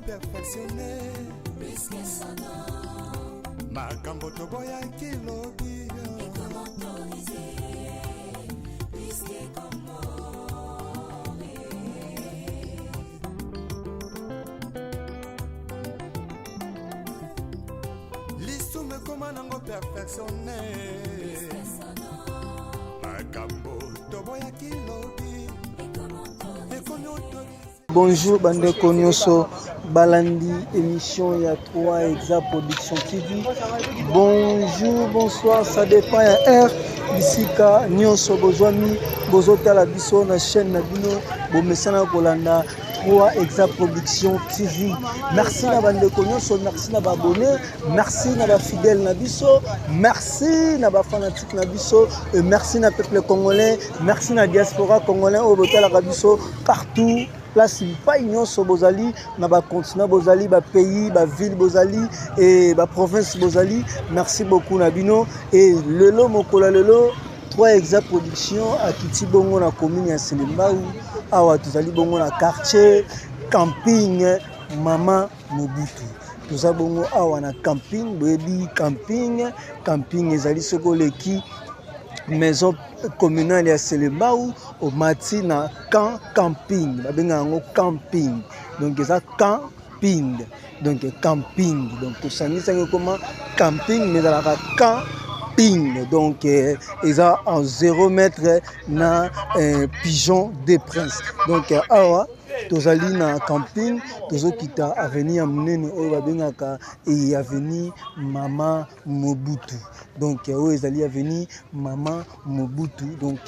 Perfectionné makambo toboya kilobi lisume koma nango perfectionné makambo toboya kilobi. Bonjour bandeko nyonso balandi émission ya 3 Exa Production TV. Bonjour, bonsoir, ça dépend ya heure bisika nyonso bozwami bozotala biso na chaîne na bino bomesana kolanda 3 Exa Production TV. Merci na bandeko nyonso, merci na abonné, merci na ba fidèle na biso, merci na ba fanatique na biso, et merci na peuple congolais, merci na diaspora congolais au botala biso partout. Place pas nyonso bozali na ba continent bozali ba pays ba ville bozali et ba province bozali. Merci beaucoup na bino et lelo mokola lelo 3 Exa Production akiti bongo na commune ya Selembao awa tozali bongo na quartier camping Mama Mobutu. Toza bongo awa na camping boyebi camping ezali soko leki maison communale ya Selembao au mati na camp camping babenga yango camping, donc eza camping donc camping, donc tosangisaki koma camping mais ezalaka camping, donc eza en 0 mètre na Pigeon des Princes. Donc awa tozali na camping tozokita avenue ya monene oyo babengaka et avenue Mama Mobutu, donc oyo ezali avenue Mama Mobutu. Donc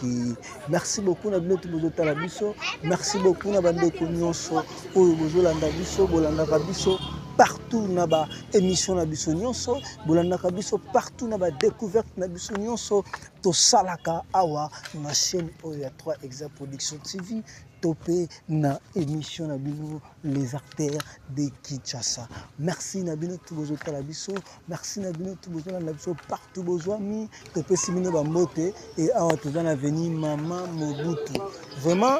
merci beaucoup na bino tozotala biso, merci beaucoup na bandeko nyonso oyo bozolanda biso bolandaka biso partout na ba émission na biso nyonso bolandaka biso partout na ba découverte na biso nyonso tosalaka awa na chaîne oyo ya 3 Exa Production TV topé na émission na bino les artères de Kinshasa. Merci na bino tout bozotala biso, merci na bino tout bozolanda biso partout bozwami topé simino ba mbote et awa toza na avenue Mama Mobutu. Vraiment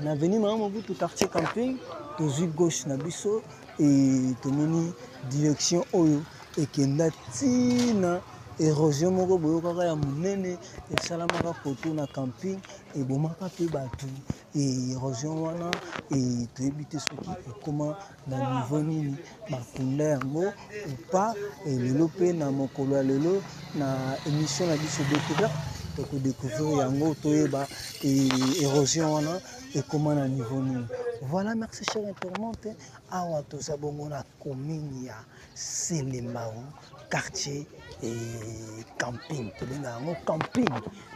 na avenue Mama Mobutu quartier camping tozui gauche na biso et tomoni direction oyo ekenda tina érosion moko boyokaka ya monene esalamaka poto na camping ebomaka mpe bato et érosion wana et toyebi te soki ekoma na niveau nini bakunda yango ou pas. Lelo mpe na mokolo ya lelo na émission na biso découverte tokodécouvrir yango toyeba érosion wana ekoma na niveau nini. Voilà, merci cher internaute. Awa toza bongo na commune ya Selembao quartier et camping tobenga yango camping,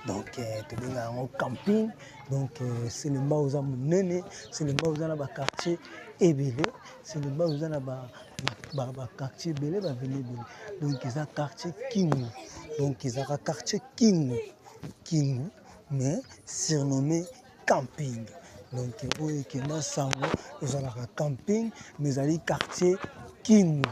donc tobenga yango camping. Donc Selembao za monene, Selembao za na ba quartier ebele, Selembao za na ba quartier ebele ba vene ebele, donc eza quartier Kingu, donc eza quartier Kingu mais surnommé camping. Donc oyo ekenda sango ezalaka camping mais ezali quartier Kingu,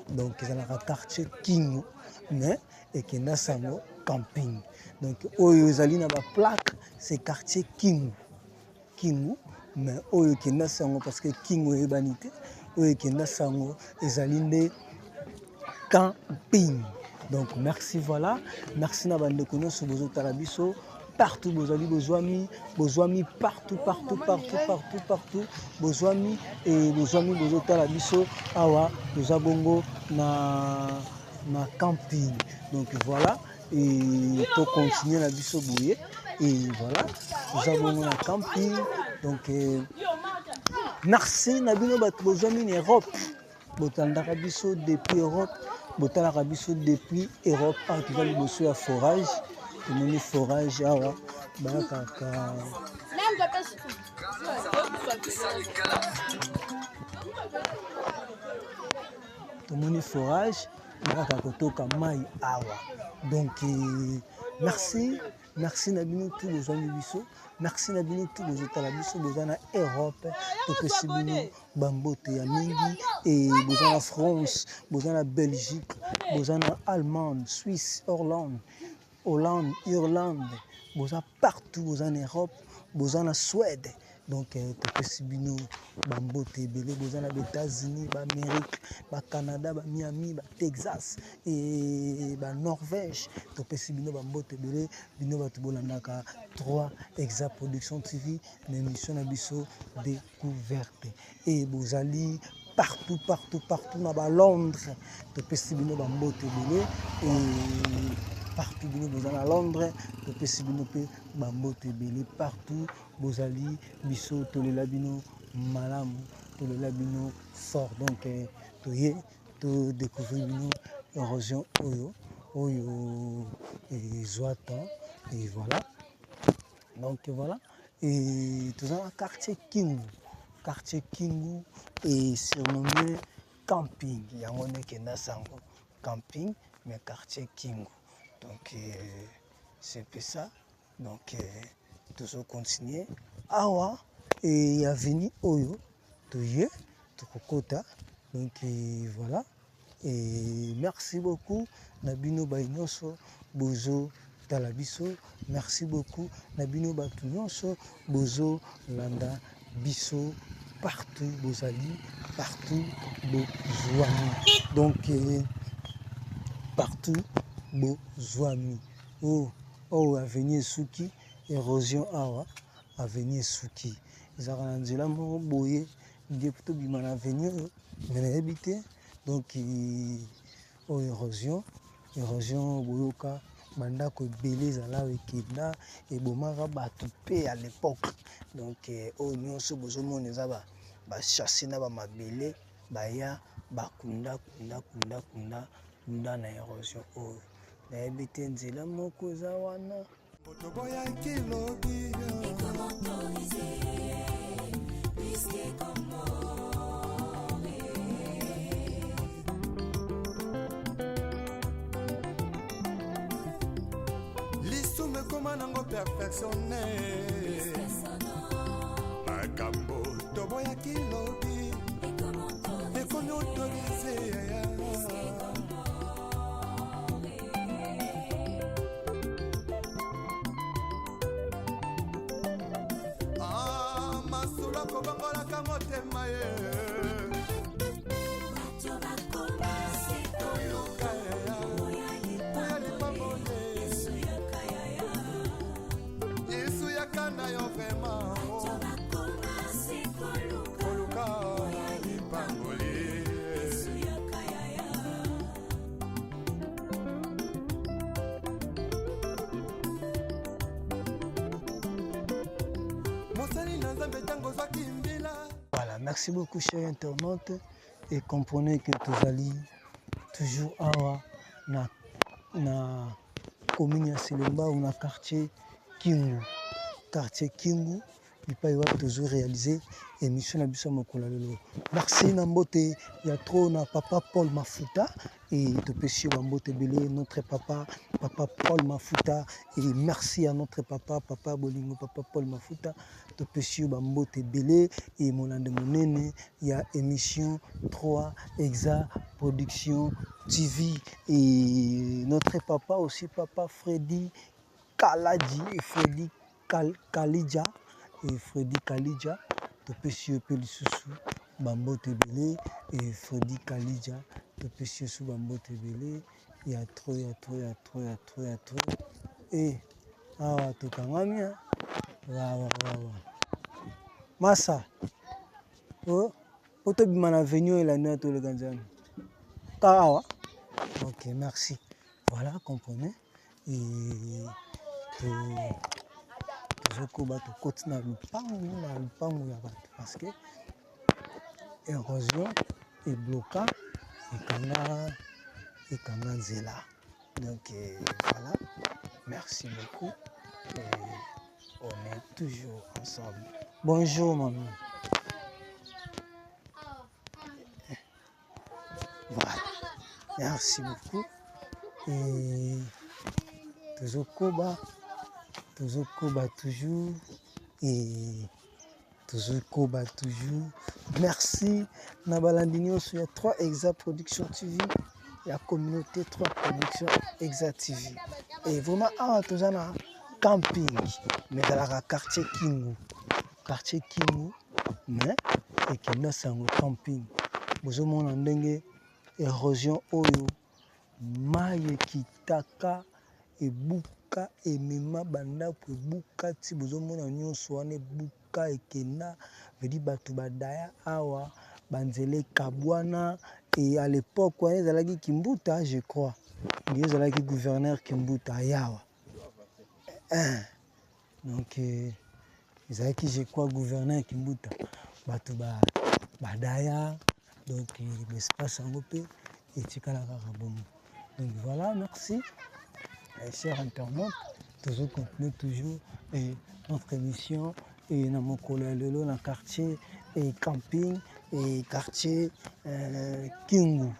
donc ezalaka quartier Kingu mais ekenda sango camping. Donc oyo ezali na ba plaque c'est quartier Kingu mais oyo ekenda sango parce que Kingu eyebani te, oyo ekenda sango ezali nde camping. Donc merci, voilà, merci na bandeko nyonso bozotala biso partout bozali bozwami partout bozwami et bozwami bozotala biso awa toza bongo na camping. Donc voilà, et to continuer la biso boye et voilà toza bongo na camping. Donc merci na bino bato bozwami na Europe botandaka biso depuis Europe, botalaka biso depuis Europe. Awa toza liboso ya forage, tomoni forage awa bakaka tomoni forage kaka kotoka mai awa. Donc merci na bino tout bozwami biso, merci na bino tout bozotala biso, boza na Europe topesi bino bambote ya mingi, et boza na France, boza na Belgique, boza na Allemagne, Suisse, Hollande, Irlande, boza partout, boza en Europe, boza na Suède. Donc topesi bino bambote ebele, boza na États-Unis, Amérique, Canada, Miami, Texas et Norvège. Topesi bino bambote ebele, bino bato bolandaka 3 Exa Production TV na émission na biso découverte. Et bozali partout na Londres. Topesi bino bambote ebele, et partout bino boza na Londres, topesi bino pe bambote ebele partout bozali biso tolela bino malamu, tolela bino fort. Donc toye to découvrir bino érosion oyo ezwata, et voilà. Donc voilà, et tout ça quartier Kingu et surnommé camping, yango nekenda sango camping mais quartier Kingu. Donc c'est peu ça. Donc toujours continuer awa et avenue oyo toye tokokota. Donc voilà, et merci beaucoup na bino bainoso bozo tala biso, merci beaucoup na bino batu nyonso bozo landa biso partout bozali, partout bozwami. Donc partout bozwami. Oh avenue Suki, érosion awa avenue Suki ezaka na nzela moko boye ndie poto bima na avenue oyo me nayebi te. Donc érosion boyoka bandako ebele ezala ekenda ebomaka bato mpe à l'époque. Donc oyo nyonso bozomona eza bachasse na bamabele baya bakunda na érosion oyo nayebi te nzela moko eza wana. Lisume koma nango perfectionné makambo toboya kilobi ekomi autorisé masula kobangolaka motema ye Voilà, merci beaucoup chers internautes, et comprenez que tozali toujours awa na commune ya Selemba ou na quartier Kingu epai wa toujours réaliser émission na biso mokolo lelo. Merci na mbote ya trop na papa Paul Mafuta, et topesi bambote belé notre papa Paul Mafuta, et merci à notre papa Bolingo, papa Paul Mafuta, topesi bambote belé et molande monene ya émission 3 Exa Production TV, et notre papa aussi papa Freddy Kaladi et Freddy Kalidja et Freddy Kalidja, topesi pe lisusu bambote belé, et Freddy Kalidja topesi sous bambote belé ya trop et awa tokangami wa masa poto bima na venue et la nuit to le ganzani awa. Ok, merci. Voilà, comprenez, et tozokoba tokoti na lupango ya bato parce que érosion ebloka ekanga nzela. Donc voilà, merci beaucoup, et on est toujours ensemble. Bonjour maman. Voilà, Merci beaucoup. Et toujours Koba toujours. Et toujours Koba toujours. Merci. Nabalandinio sur il y a 3 Exa Production TV. Il y a communauté 3 Production Exa TV. Et vraiment, toujours un camping. Mais dans la quartier Kingu. Mais et qui n'a pas un camping. Vous avez une érosion oyo. Maye kitaka ebuka emema banda po ebuka ti bozomona nyonso wana ebuka ekena vedi bato badaya awa banzele kabwana et à l'époque wana ezalaki Kimbuta je crois ndio ezalaki gouverneur Kimbuta ayawa donc ezalaki je crois gouverneur Kimbuta bato badaya donc l'espace yango pe etikala kaka bomo. Donc voilà, merci, chers internautes. Toujours continuer toujours et notre émission et dans mon collègue dans le quartier et camping et quartier Kingu.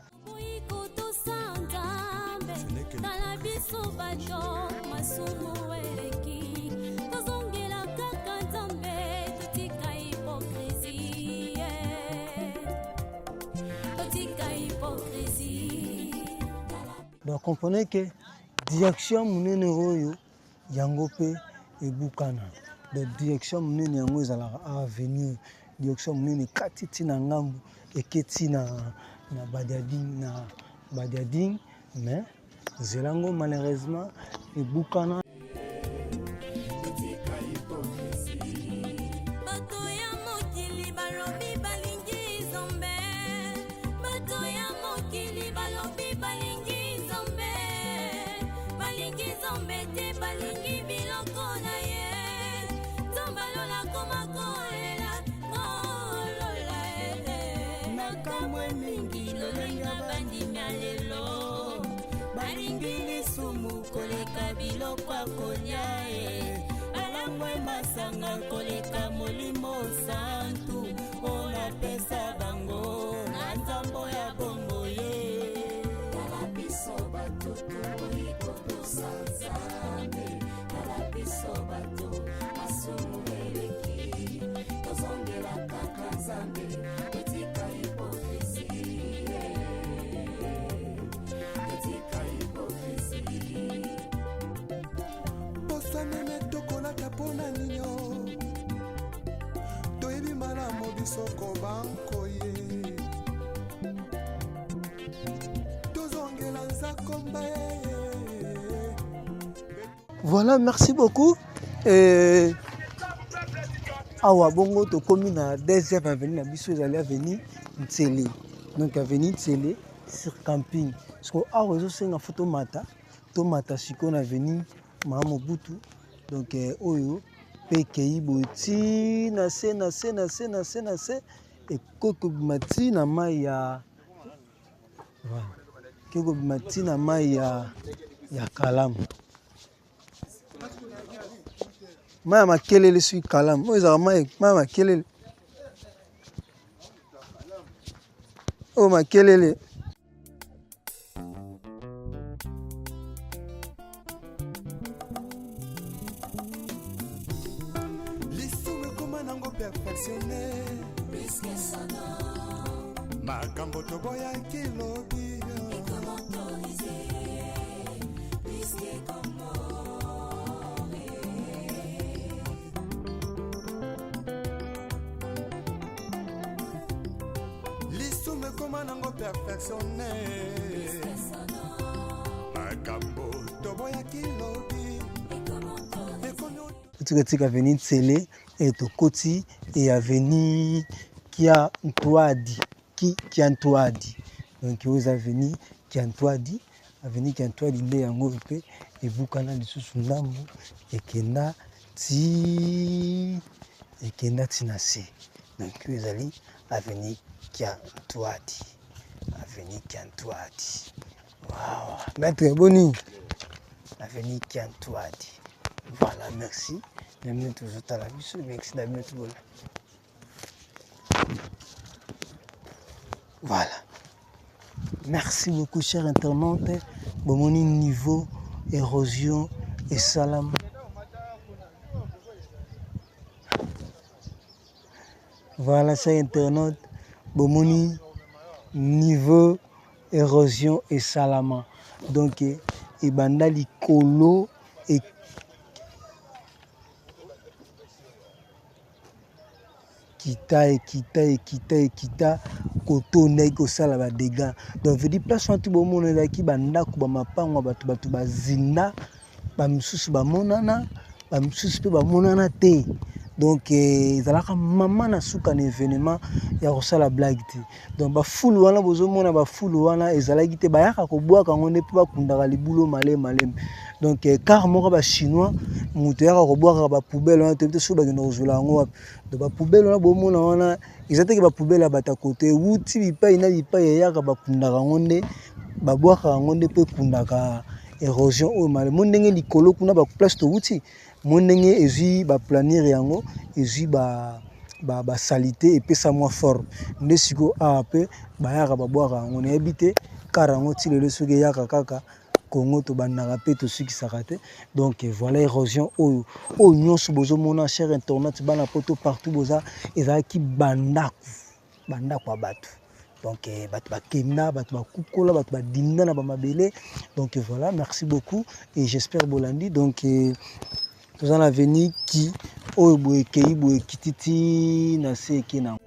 Donc comprenez que direction munene oyo yango pe ebukana. Donc direction munene yango ezalaka avenue direction munene katiti na ngambu eketi na badiading mais zelango malheureusement ebukana. Masanga koleka molimo santu ona pesa bango na nzambo ya bombo ye kala biso bato iko sanzame kala biso bato asumu eleki tozongela kaka nzambe etika hipokrisie bosanene tokolata mpona ninyo toyebi malamu bisoko bankoye tozongela nzakomba. Voilà, merci beaucoup. Awa bongo to komi na deuxième avenue na biso ezali avenue Ntsele. Donc avenue Ntsele sur camping. Parce que awa ezosenga fo tomata siko na avenue Mama Mobutu. Donc oyo pe kei boti na se ekoko bimati na mai ya voilà. Keko bimati na mai ya Kalamu. Maya makelele sui Kalamu. Oyo ezaka maya makelele. Oyo makelele. Perfectionné makambo toboya kilobi lisume koma nango perfectionné makambo toboya kilobi Tika avenue Ntsele et Tokoti et avenue Kiantouadi. Donc aux avenue Kiantouadi nde yango pe ebukana lisusu ndambo ekenda tina se. Donc ezali avenue Kiantouadi. Wow, maître Boni. Avenue Kiantouadi. Voilà, merci. Bienvenue toujours à la vie, merci d'amener tout le monde. Voilà. Merci beaucoup, chers internautes. Bon niveau érosion et salam. Voilà, chers internautes. Bon niveau érosion et salama. Donc, Ibanda Likolo et kita koto nego sala ba dégâts. Donc veut dire place tout bon monde là qui banda ko ba mapango batu bazinda ba misusu ba monana ba misusu pe ba monana te. Donc ezalaka mama na suka na événement ya kosala blague te. Donc ba fulu wana bozo mona ba fulu wana ezalaki te bayaka ko bwaka ngone pe ba kundaka libulo malema. Donc car moko ba chinois mutu yaka ko bwaka ba poubelle wana te so ba kino kozula ngo. Donc ba poubelle wana bo mona wana ezate ke ba poubelle bata côté wuti bipai na bipai yaka ba kundaka ngone ba bwaka ngone pe kundaka érosion o mal mondenge likolo kuna ba place to wuti mondenge ezui ba planir yango ezui ba salité et puis ça moins fort ndesiko ape ba yaka ba bwaka ngone habité karango ti lelo soki yaka kaka Congo to bandaka pe to suki sakate. Donc voilà érosion o nyonso bozo mona cher internet bana poto partout boza ezaki bandaku abatu. Donc batu bakenda batu bakukola batu badinda na bamabele. Donc voilà, merci beaucoup et j'espère bolandi. Donc tous en avenir qui o boye kei boye kititi na seki na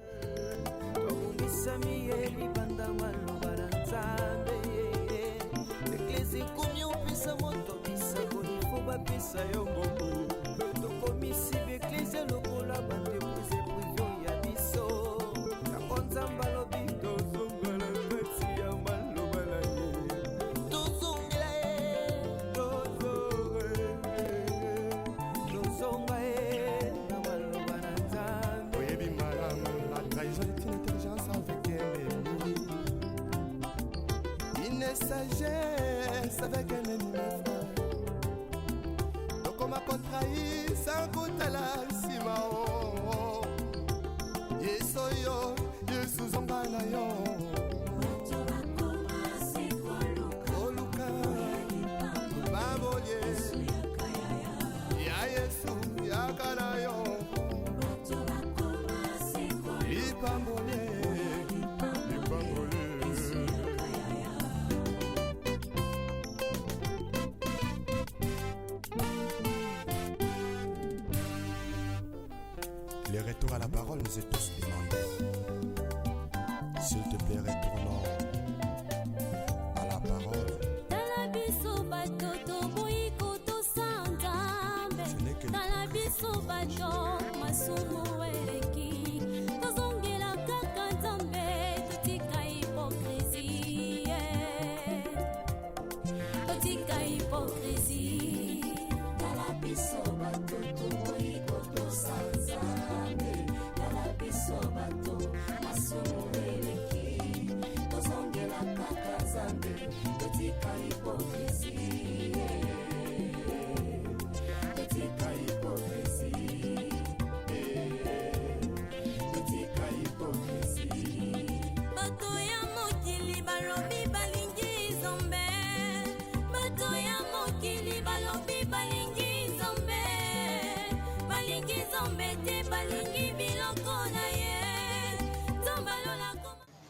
sagesse avec un ennemi fort. Donc on m'a contrahi sans goûter la simao. Yesoyo, Yesu zombana yo. Oluka, baboye. Ya Yesu, ya kanayo. Ipambole. Les retours à la parole nous est tous demandés. S'il te plaît, retournons à la parole. Ce n'est que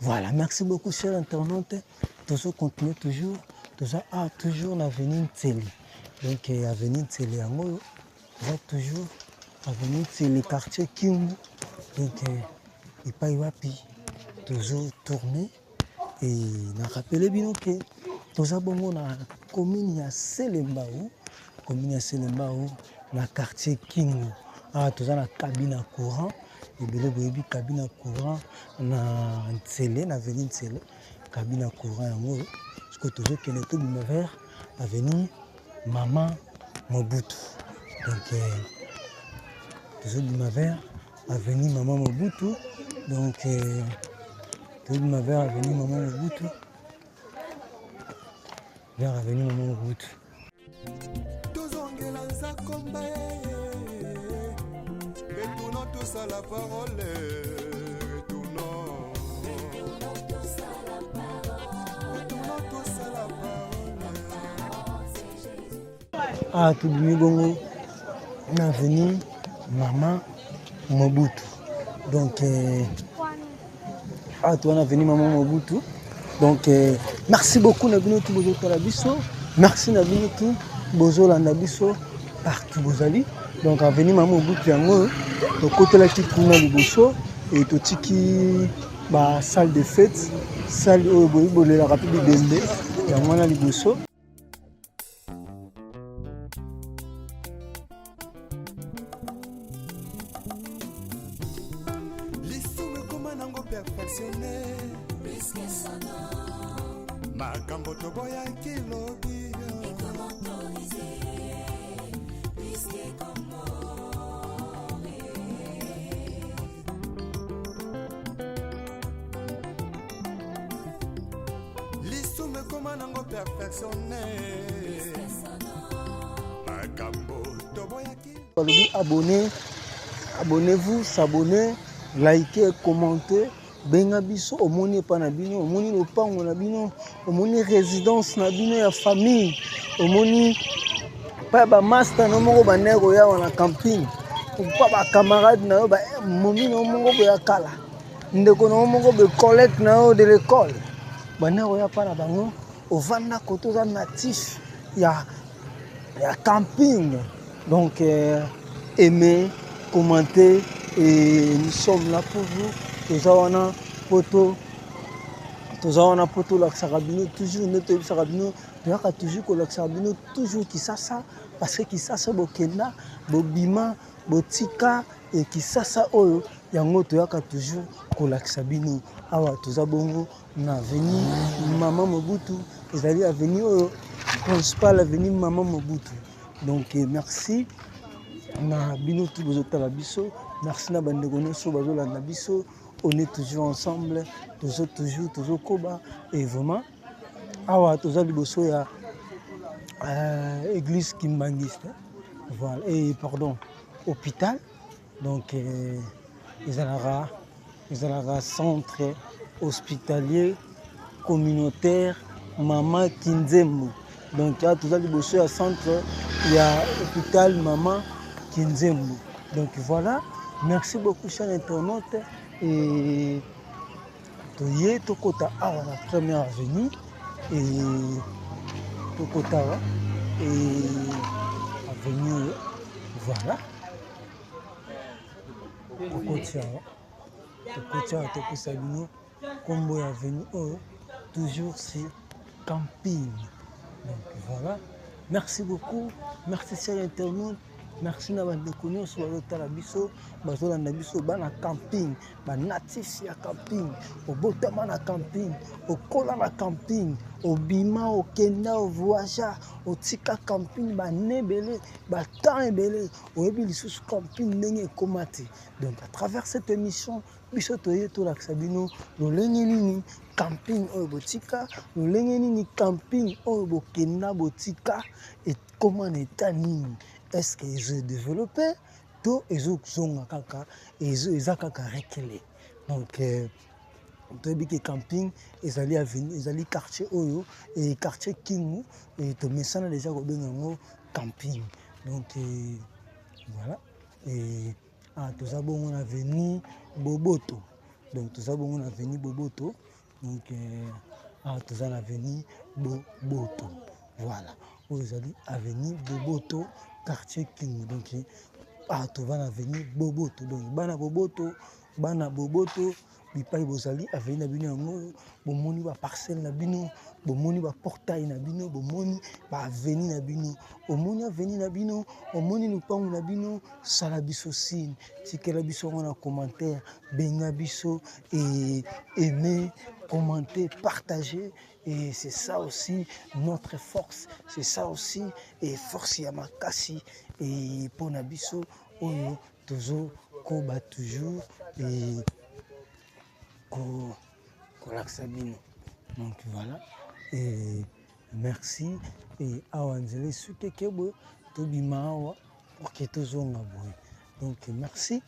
Voilà, merci beaucoup, chers internautes. Toujours continuer, toujours l'avenir Tseli. Donc, l'avenir Tseli, toujours l'avenir Tseli, quartier Kimbu. Donc, il pas toujours tourner. Et on rappelle bien que nous avons la commune à Selembao, dans le quartier Kimbu. Nous avons la cabine courant. Et bien, la cabine courant na Ntsele, na avenue Ntsele, cabine courant yango. Parce que toujours qu'il est tout de vers avenue Maman Mobutu. Donc toujours de vers avenue Maman Mobutu. Donc toujours de vers avenue Maman Mobutu. Vers avenue Maman Mobutu. Retournons tous à la parole. Retournons tous à la parole. tobimi bongo na venu Maman Mobutu. Donc on a venu Maman Mobutu. Donc merci beaucoup Nabino tout bozo Talabiso. Merci Nabino tout bozo Landabiso partout bozali. Donc a venu Maman Mobutu yango to côté la kuna liboso et to tiki ba salle de fête, salle au boy la rapide bembe yango na liboso. Abonnez-vous, s'abonnez, likez, commentez. Benga biso omoni pa na bino, omoni lopango na bino, omoni résidence na bino ya famille, omoni pa ba master no moko banero ya na camping, pa ba camarade na yo ba momi no moko ya kala. Ndeko no moko be collègue na yo de l'école. Banero ya pa na bango, ovanda koto za natif ya camping. Donc aimez, commentez et nous sommes là pour vous. Tozawana poto la sarabino toujours notre sarabino doit toujours que la sarabino toujours qui ça parce que qui ça bokenda bobima botika et qui ça oyo yango toyaka toujours ko la sarabino awa tozabongo na veni Maman Mobutu ezali avenue oyo principal avenue Maman Mobutu. Donc merci na bino tout bozotala biso, merci na bandeko nyonso bazolanda biso. On est toujours ensemble, toujours koba et vraiment awa toza liboso ya église kimbangiste, voilà, et pardon, hôpital. Donc ils ont centre hospitalier communautaire Maman Kinzembo. Donc toza liboso ya centre ya hôpital Maman Kinzembo. Donc voilà, merci beaucoup chers internautes. Et toye tokota awa la première avenue et tokota et avenue voilà tokota bino kombo ya avenue oyo toujours c'est camping. Donc voilà, merci beaucoup, merci chers internautes. Merci na bandeko nyonso bazotala biso bazolanda biso bana camping banatif ya camping obotama na camping okola na camping obima okenda ovoyage otika camping banebele batan ebele oyebi lisusu camping ndenge ekoma te. Donc à travers cette émission biso toye tolakisa bino lolenge nini camping oyo botika, lolenge nini camping oyo bokenda botika et comment état nini. Est-ce qu'ils ont développé tout ils ont kaka ils ont kaka reculé. Donc tobiki camping ezali avenue ezali quartier oyo et quartier Kingu et to mesana déjà ko bengango camping. Donc voilà et toza bongo na avenue Boboto. Donc toza bongo na avenue Boboto. Donc toza na avenue Boboto. Voilà. Vous allez avenue Boboto quartier King. Donc tu vas à avenue Boboto. Donc bana Boboto bipai bozali avenue na bino yango bomoni ba parcelle na bino bomoni ba portail na bino bomoni ba avenue na bino omoni avenue na bino omoni lupango na bino sala biso signe tikela biso na commentaire benga biso et aimer commenter partager. Et c'est ça aussi notre force, c'est ça aussi et force ya makasi et pona biso oyo tozo koba toujours et ko laksa bino. Donc voilà et merci et awanzele suke kebo to bimawa pour que tozonga boy. Donc merci.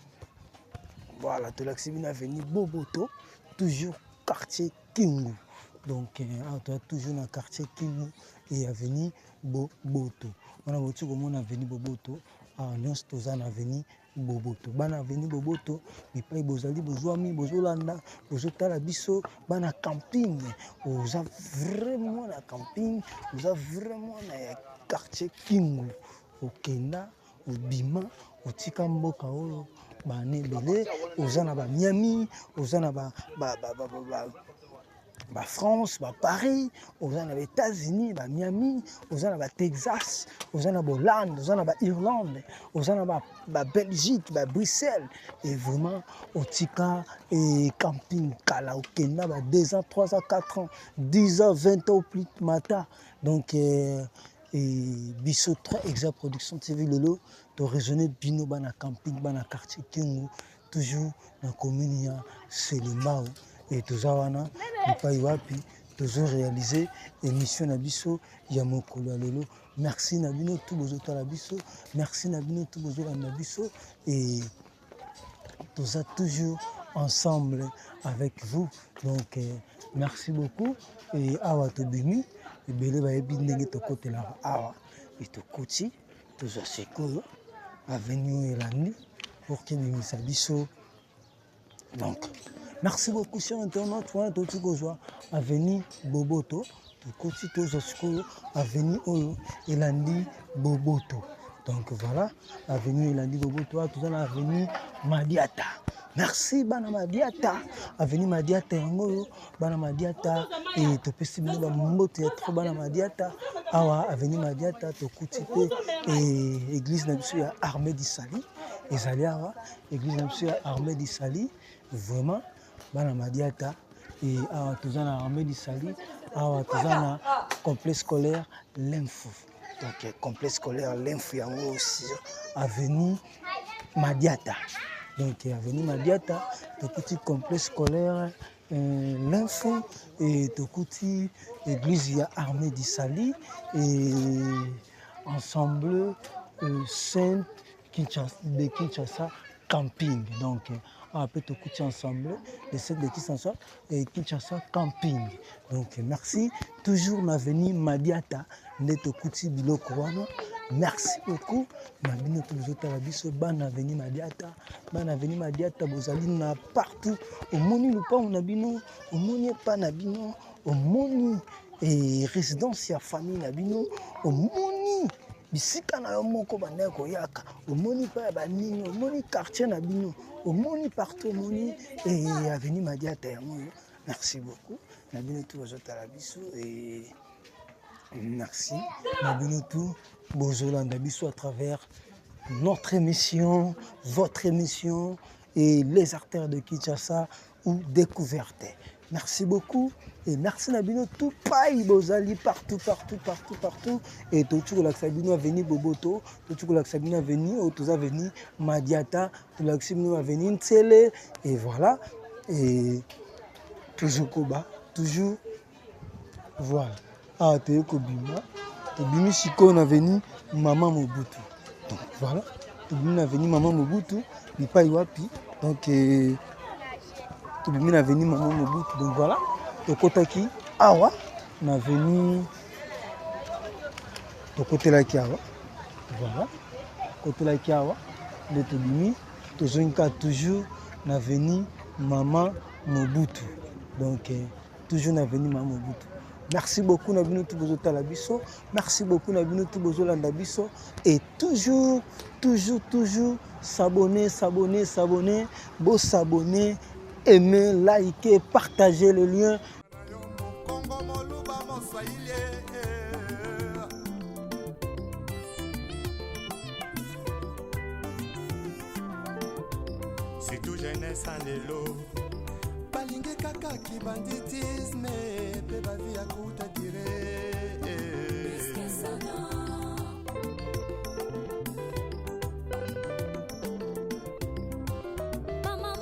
Voilà, to laksa bino avenue Boboto toujours quartier Kingu. donc tu as toujours dans quartier Kingu et avenue Boboto. On a voiture comme on avenue Boboto. Nyonso toza na avenue Boboto. Bana avenue Boboto, bipai bozali bozwami bozolanda bozotala biso bana camping. Oza vraiment na camping, oza vraiment na quartier Kingu. Okenda obima otika mboka oyo bana ebele oza na ba Miami, oza na ba France, Paris, oza na États-Unis, Miami, oza na Texas, oza na Hollande, oza na Irlande, oza na Belgique, Bruxelles. Et vraiment, otika et camping kala okenda 2 ans, 3 ans, 4 ans, 10 ans, 20 ans au plus matin. Donc biso 3 Exact Production TV lelo to raisonner bino bana camping bana quartier Kingu toujours na commune ya Selembao. Et toza wana epai wapi tozo réaliser émission na biso ya mokolo ya lelo. Merci na bino tout bozotala biso, merci na bino tout bozolanda biso et toza toujours ensemble avec vous. Donc merci beaucoup et awa tobimi ebele bayebi ndenge tokotelaka awa et tokoti tozwa sikoyo avenue elandi pour kebimisa biso. Donc merci beaucoup chers internautes. Voilà tout ce que je vois avenue Boboto. Tout côté tout ce que avenue Oyo Elandi Boboto. Donc voilà avenue Elandi Boboto. Tout ça avenue Madiata. Merci bana Madiata. Avenue Madiata Ngoyo bana Madiata et to possible ba mbote trop bana Madiata. Awa avenue Madiata to côté et église na biso ya Armée d'Isali. Ezali awa église na biso ya Armée d'Isali. Vraiment bana Madiata et toza na Armée d'Isali awa toza na complexe scolaire L'info. Donc complexe scolaire L'info yango aussi avenue Madiata. Donc avenue Madiata tokuti complexe scolaire L'info et tokuti église ya Armée d'Isali et ensemble Sainte Kinshasa camping. Donc après tout coucher ensemble les 7 de Kinshasa et Kinshasa camping. Donc merci toujours l'avenue Madiata neto kuti biloko wana. Merci beaucoup na bino tozota la biso ban avenue Madiata bozali na partout au moni lupango na bino au moni pa na bino au moni et résidence ya famille na bino au moni bisika na yo moko banda koyaka omoni pa ya banini omoni quartier na bino omoni partout omoni et avenue Madiata yango. Merci beaucoup na bino tout bozotala biso et merci na bino tout bozolanda biso à travers notre émission, votre émission et les artères de Kinshasa ou découverte. Merci beaucoup et merci Nabino tout paille bozali partout et tout la Sabino avenue Boboto, tout la Sabino avenue autoza avenue Madiata, tout la Sabino avenue Ntsele et voilà et toujours Koba, toujours voilà. Ah te Kobima, te bimi siko na avenue Maman Mobutu. Donc voilà, te bimi na avenue Maman Mobutu, ni paille wapi. Donc na avenue Maman Mobutu. Donc voilà, tokotaki awa na avenue tokotelaki awa. Voilà, kotelaki awa de tobimi tozonka toujours na avenue Maman Mobutu. Donc toujours na avenue Maman Mobutu. Merci beaucoup Nabino Tubozo Talabiso. Merci beaucoup Nabino Tubozo Landabiso. Et toujours s'abonner, beau s'abonner, aimer, liker, partager le lien. C'est tout jeunesse en élo. Balingue kaka ki banditisme pe ba vie akuta dire. Bango,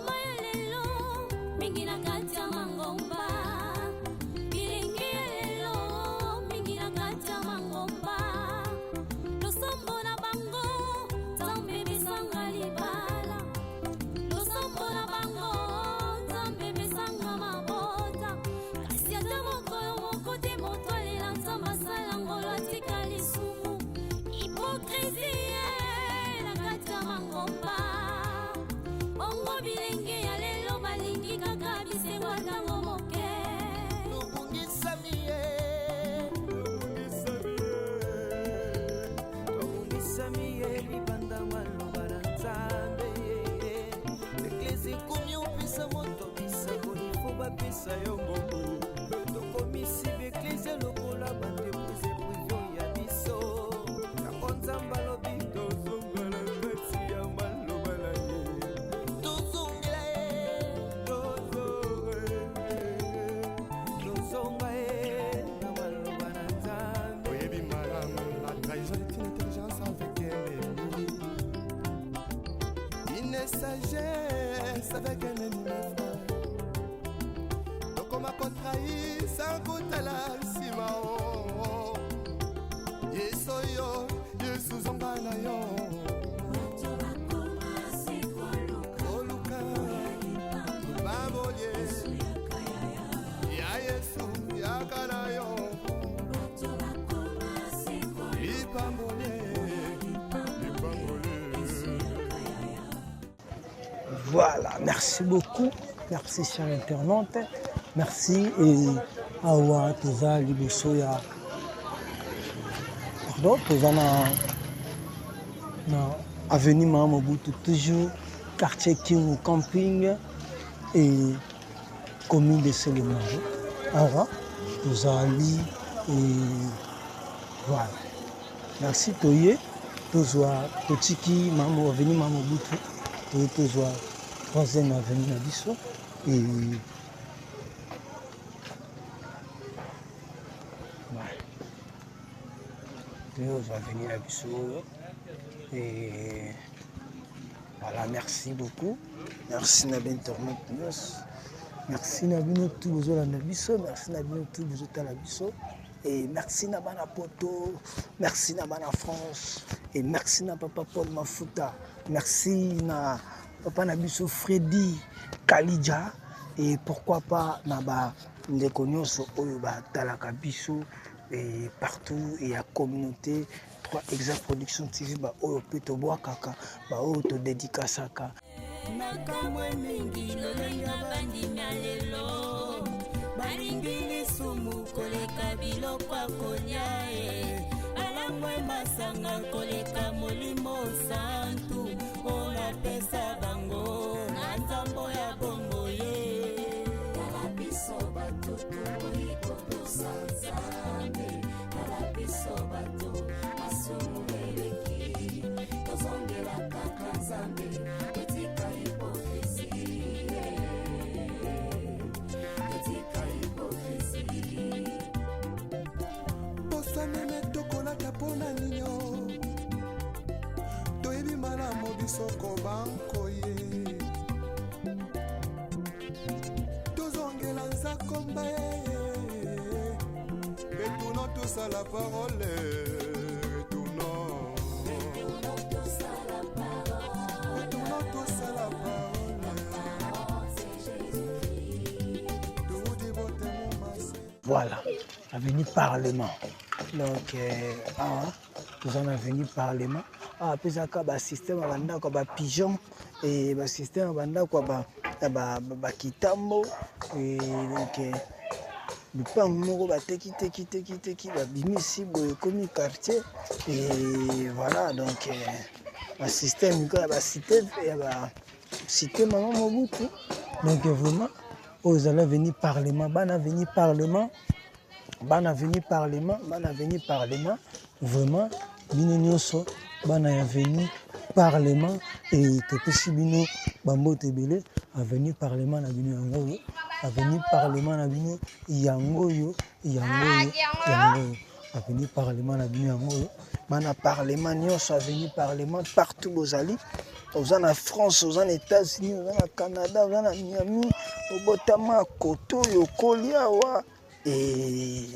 de sagesse avec un ennemi frère. Donc on m'a contrahi sans goûter la simao. Yesoyo, Yesu zongana yo. Oluka, baboye. Ya Yesu, yakana yo. Ipambole. Voilà, merci beaucoup. Merci, chers internautes. Merci et awa toza liboso ya pardon toza na avenue Mobutu, toujours quartier Kingu camping et commune de Selemaro. Awa toza li et voilà. Merci toye tozwa totiki mamo avenue Mobutu toye tozwa 3e avenue na biso et venir à Bissau. Et voilà, merci beaucoup. Merci Nabin Torment News. Merci Nabin tous à la Bissau. Merci Nabin tous à la Bissau. Et merci Nabana Poto. Merci Nabana France. Et merci na Papa Paul Mafuta. Merci na Papa Nabiso Freddy Kalidja. Et pourquoi pas Naba Ndekonyoso Oyoba Talaka Bissau. Et partout il y a communauté 3 Exact Production TV ba oyo pe to boa kaka ba oyo to dédicacaka nakamwe mingi lolenge bandimi ya lelo balingi lisumu koleka biloko akolia alangwe masanga koleka molimo santu onapesa bango na nzambo ya bongo ye kala biso batutu ikotosa nzambe kala biso batu asumueleki tozongela kaka nzambe etika hipokrizi etika hipokrizi poswanene tokolaka mpona ninyo toyebi malamu bisoko bankoye tozongela nzakomba retournons tous à la parole retournons tous à la parole tout dit beauté mon massé. Voilà, avenue Parlement. Donc, nous en avenue Parlement. Ah, puis ça, bah système abanda quoi, bah pigeon et bah système abanda quoi, bah kitambo et donc le pain moko bah teki bah bimisi boy comme quartier et voilà donc bah système quoi bah cité et bah cité maman Mobutu. Donc vraiment aux allez venir Parlement, bana venir Parlement. Bana venu parlement vraiment bino nyonso bana venu parlement et que bino bambo tebele venu parlement na bino yango venu parlement na bino yango venu parlement na bino yango bana parlement nyonso venu parlement partout bozali aux en France, aux en États-Unis, aux en Canada, aux en Miami, au Botama, Koto, Yokolia, et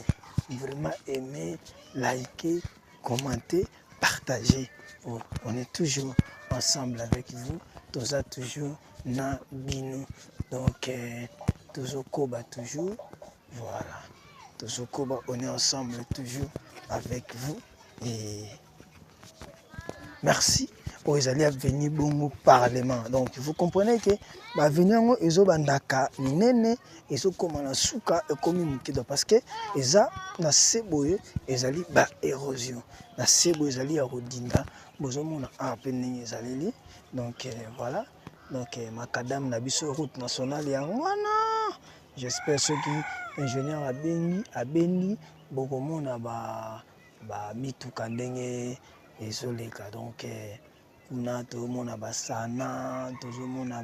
vraiment aimer, liker, commenter, partager. Oh, on est toujours ensemble avec vous, tous a toujours na bino. Donc toujours Koba toujours, voilà. Toujours Koba, on est ensemble toujours avec vous et merci. Ils allaient venir bongo parlement. Donc vous comprenez que bah venir ngo ezo bandaka nene ezo koma na suka e komi mukido parce que eza na seboye ezali ba érosion na seboye ezali ya rodinda bozo mona a peine ezali donc voilà donc macadam na biso route nationale ya ngwana j'espère ceux qui ingénieur abendi boko mona ba mituka ndenge ezoleka donc kuna tozomona basana tozomona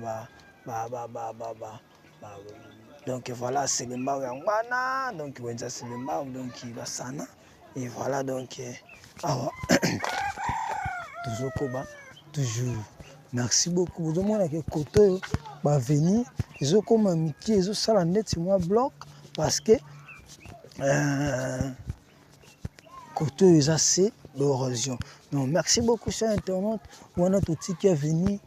donc voilà c'est le mbao ya ngwana donc wenza c'est le mbao donc basana et voilà donc awa tozokoba toujours merci beaucoup. Vous demandez que côté va venir, ils ont comme un métier, ils ont ça la net sur moi bloc parce que côté ils ont assez d'érosion. Donc merci beaucoup sur internet. On a tout qui est venu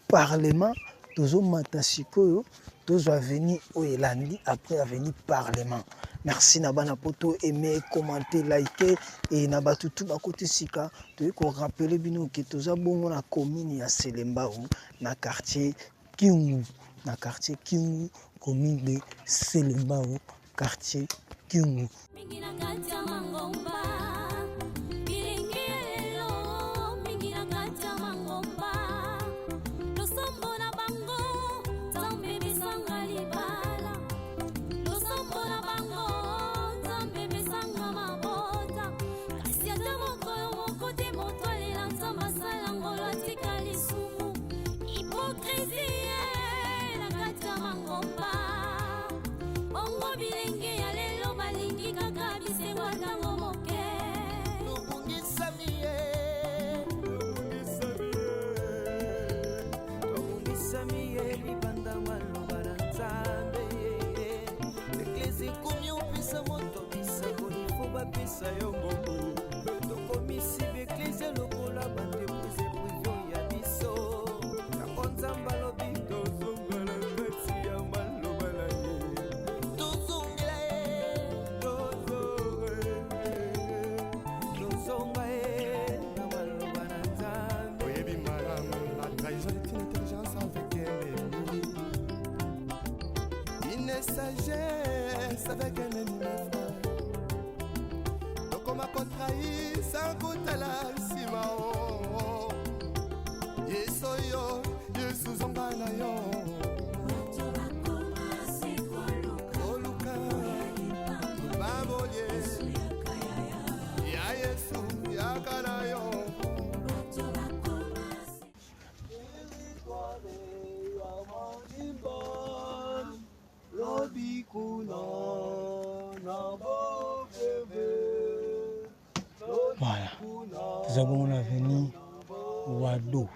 parlement, tous matasiko, tous va venir au Elandi après à venir parlement. Merci Nabana Poto, aimer, commenter, liker et Nabatu tout à côté Sika. Tu veux rappeler bien que tous a bon la commune à Selemba ou na quartier Kingu, na quartier Kingu, commune de Selemba ou quartier Kingu. Sagesse avec un ennemi frère. Donc on m'a contrahi sans goûter la simao. Yesoyo, Yesu zongana yo. Oluka, baboye. Ya Yesu, ya kanayo. Voilà, nous avons l'avenue Wado.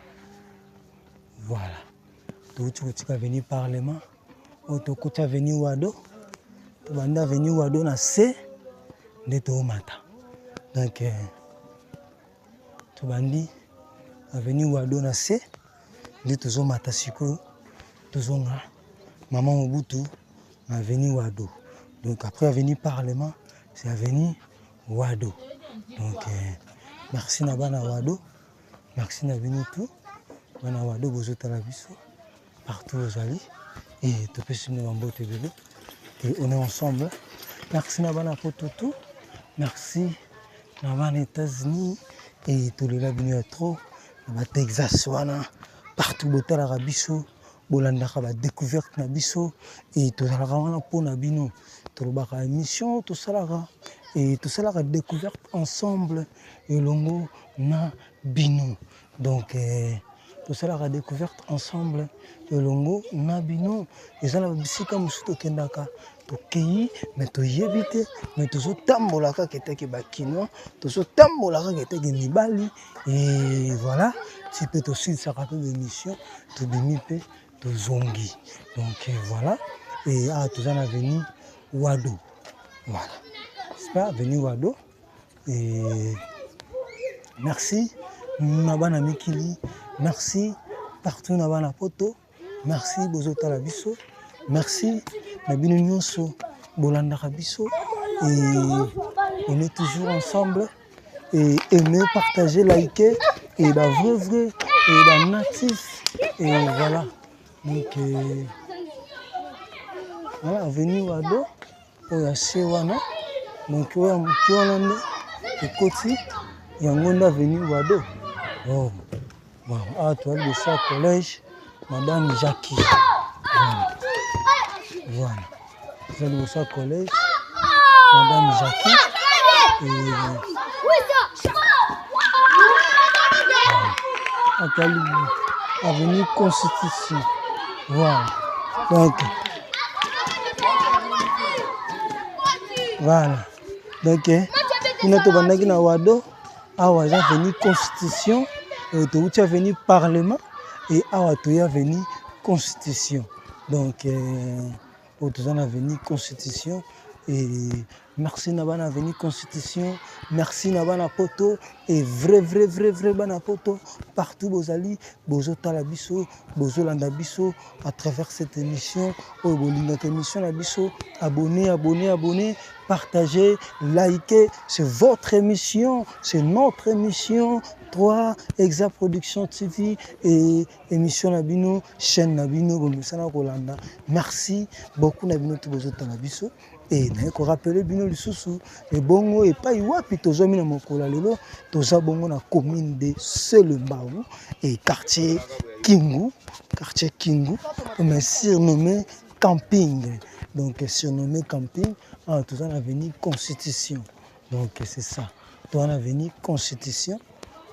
Voilà, tout tu as venu Parlement, tu as venu Wado, tu as venu Wado na C de Tomata. Donc, tu as dit venu Wado na C de Tomata Siko, tu as Maman Mobutu a venu Wado. Donc, après a venu Parlement, c'est venu Wado. Donc, merci Nabana Wado, merci Nabini tout. Bana Wado, vous êtes à la biso, partout aux alliés. Et tu peux se mettre en beau bébé. Et on est ensemble. Merci Nabana Poto tout. Merci Nabana États-Unis. Et tous les labinus à trop. Nabana Texas, wana. Partout au la rabiso. Bolanda la découverte Nabiso. Et tout ça la pour Nabino. Tout la émission, tout ça la. Et tout cela a découverte ensemble et longo na bino. Donc tout cela a découverte ensemble et longo na bino. Et ça la bisika musuto kendaka to kei mais to yebite mais to so tambolaka keteke bakino to so tambolaka keteke mibali et voilà tu peux aussi ça rappelle l'émission to bimipe to zongi. Donc voilà et à tout ça a venu Wado. Voilà. Venu Wado et merci Nabana Mikili, merci partout Nabana Poto, merci Bozota Labiso, merci Nabino Nyonso Bolanda Rabiso et on est toujours ensemble et aimer, partager, liker et la vraie et la natif et voilà donc voilà venu Wado pour la Sewana. Donc, on a côté, il y a un monde venu Wado. Oh, wow. Ah, tu as le ça collège, Madame Jackie. Voilà. Tu as le ça collège, Madame Jackie. Et avenue Constitution. Voilà. Donc, voilà. Donc, nous avons venu Wado, nous avons venu Constitution, nous avons venu Parlement, et awa toya veni constitution. Donc toza na veni constitution et merci na bana veni constitution, merci na bana poto et vrai bana poto partout bozali bozo tala biso bozo landa biso à travers cette émission o bolingaka émission na biso abonnez, partagez, likez, c'est votre émission, c'est notre émission 3 Exa Production TV et émission Nabino, chaîne Nabino, Bomisana Rolanda. Merci beaucoup Nabino Tubozo Tanabiso. Et nous avons rappelé Bino Lisusu, et bongo et pas Iwapi, tous les Mokola Lelo, tous les bongo na commune de Selembao et quartier Kingu, mais surnommé Camping. Donc surnommé Camping, tous en avenue Constitution. Donc c'est ça, tous en avenue Constitution.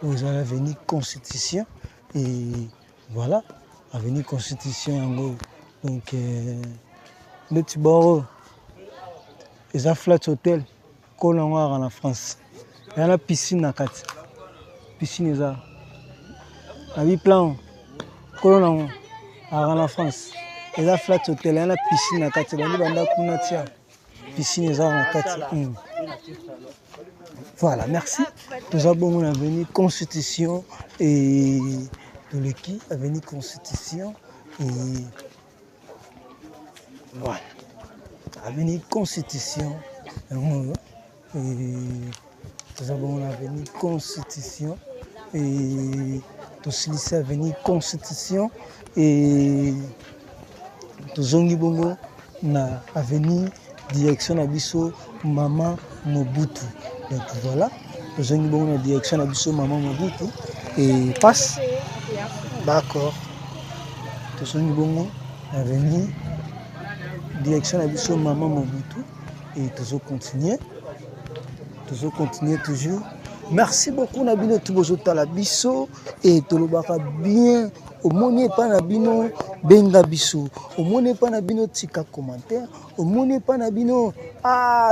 Vous allez venir Constitution et voilà, avenue Constitution en gros. Donc le Tiboro, ils ont flat hotel, Colonnoir en France. Il y a la piscine à 4. Piscine est là. La vie plan, Colonnoir en France. Il y a flat hotel, il y a la piscine à 4. Il y a la piscine est là à 4. Voilà, merci. Nous avons avenue Constitution et de l'équipe, avenue Constitution et voilà, avenue Constitution et nous avons avenue Constitution et tous lycée avenue Constitution et tous bongo na avenue direction Abisso Maman Mobutu. Donc voilà, nous avons une direction à Bissau Maman Mobutu et passe. D'accord. Nous avons une direction à Bissau Maman Mobutu et nous continuer toujours. Merci beaucoup Nabino Tubozota la Bissau et Tolobaka bien. Au monde pas Nabino benga biso, au monde pas Nabino tika commentaire, au monde pas Nabino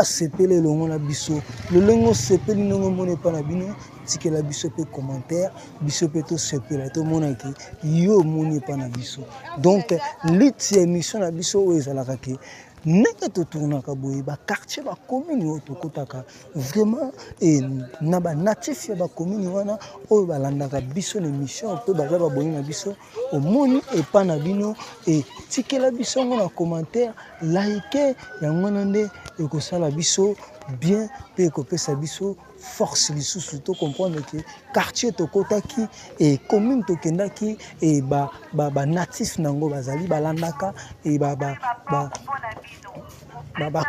sepele longo na biso, le longo sepele longo monde pas Nabino tika la biso pe commentaire, biso pe to sepele to mona ki yo monde pas na biso. Donc l'iti émission na biso o ezalaka ke neke to tournaka boye ba quartier ba commune to kotaka vraiment et na ba natif ya ba commune wana o balandaka biso na émission pe baza ba boye na biso au moni et pas na bino et tikela biso na commentaire like yango nande e ko sala biso bien pe ko pesa biso force lisusu to comprendre que quartier to kotaki et commune to kendaki et ba natif nango bazali balandaka et ba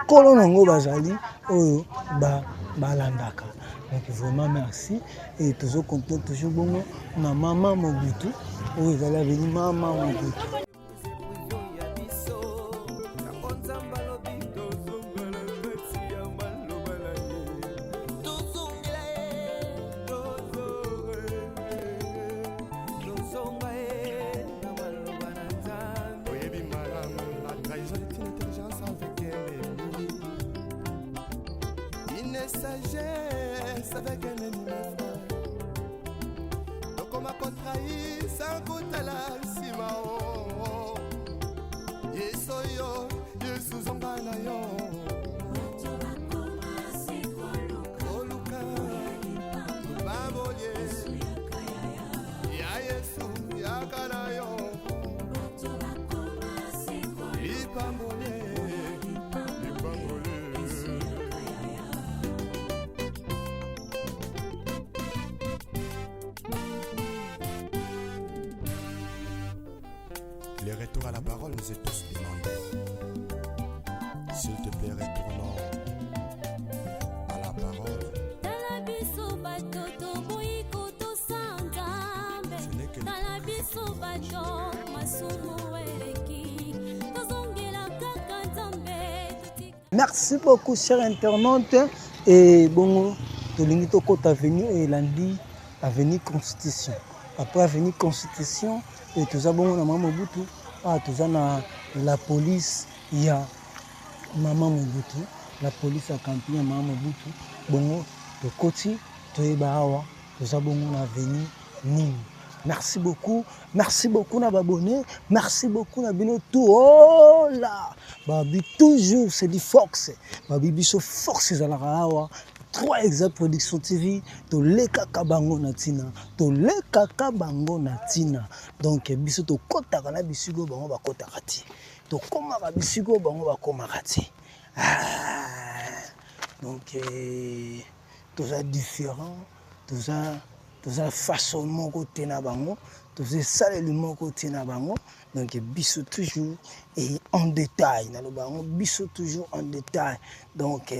kolo nango bazali oyo balandaka. Donc vraiment merci et toujours content toujours bon na Maman Mobutu oyo ezali aveni Maman Mobutu. Sagesse avec un ennemi frère. Donc on m'a contrahi sans goûter la simao. Yesoyo, Yesuzonganayo. Oluka, Baboye, Ya Yesu, Yakanayo. Ipambole. Le retour à la parole nous est tous demandé. S'il te plaît, retournons à la parole. Merci beaucoup chers internautes et bon tolingi to kota avenue et lundi avenue Constitution. Après avenue Constitution et tout ça bon na Maman Mobutu tout ça na la police il y a Maman Mobutu, la police a campé Maman Mobutu bon to koti to eba awa tout ça bon na avenue Ning Merci beaucoup n'ababonné, merci beaucoup n'abino tout. Oh là, babi toujours c'est du Fox, babi biso Fox ezalaka awa. 3 Exa Production TV, to lekaka bango na tina, donc biso to kotaka na bisigo bango ba kotaka ti, to komaka bisigo bango ba komaka ti. Donc tous différents, tous façon moko te na bango, tous saleli moko te na bango. Donc biso toujours et en détail na lo bango, biso toujours en détail. Donc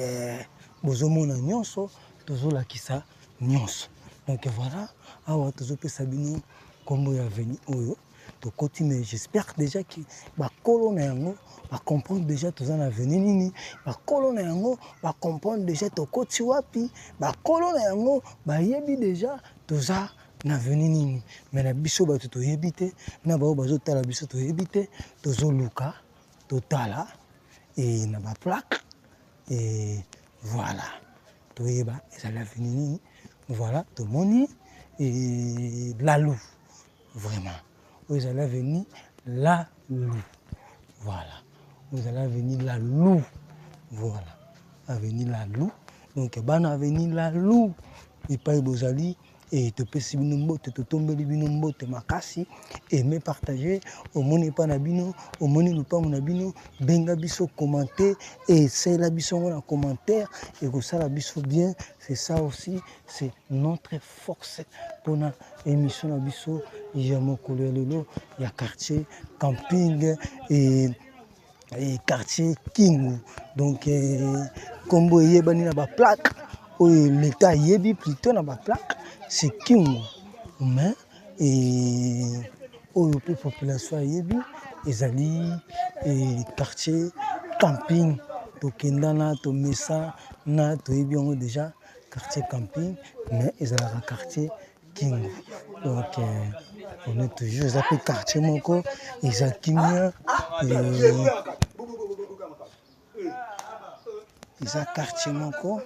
bozomona nyonso tozolakisa nyonso. Donc voilà, awa tozopesa bino kombo ya veni oyo tokoti, mais j'espère déjà que bakolo na yango va comprendre déjà toza na veni nini, bakolo na yango va comprendre déjà tokoti wapi, bakolo na yango bayebi déjà toza na veni nini. Mais na biso bato toyebi te, na bao bazotala biso toyebi te, tozoluka totala et na ba plaque et voilà, toyeba ezala veni nini. Voilà, tomoni et la loup, vraiment. Vous allez venir la loup, voilà. Vous allez venir la loup, voilà. Avenir la loup, donc ban avenir la loup. Et pas bozali et te pesi bino mbote, te tombeli bino mbote makasi, aimer partager, au moni pa na bino, au moni lupa na bino, benga biso commenter et c'est la biso en commentaire et que ça la biso bien, c'est ça aussi, c'est notre force pour la émission la biso. Il y a mon collègue, il y a quartier camping et quartier Kingu. Donc combo yebani na ba plaque, l'état yebi plutôt na ba plaque, c'est Kingu. Mais et la population yebi ezali et quartier camping. Donc ndana to mesa na to yebi on déjà quartier camping, mais ezala quartier Kingu. Donc on est toujours les appels quartier moko, ils ont kimia, ils ont quartier moko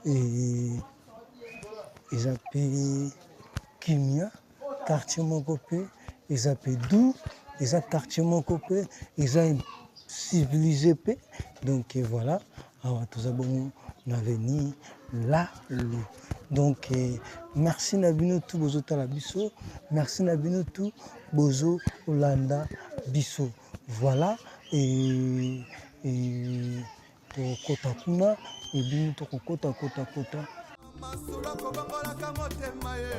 et ils appellent kimia, quartier moko pe, ils appellent doux, ils ont quartier moko pe, ils ont civilisé pe. Donc voilà, alors tout ça bon, on a venu la loup. Donc merci Nabino tout bozo tala biso, merci Nabino tout bozo Olanda biso. Voilà et to kota kuna et bino to kota. Masula kobakolaka motema ye.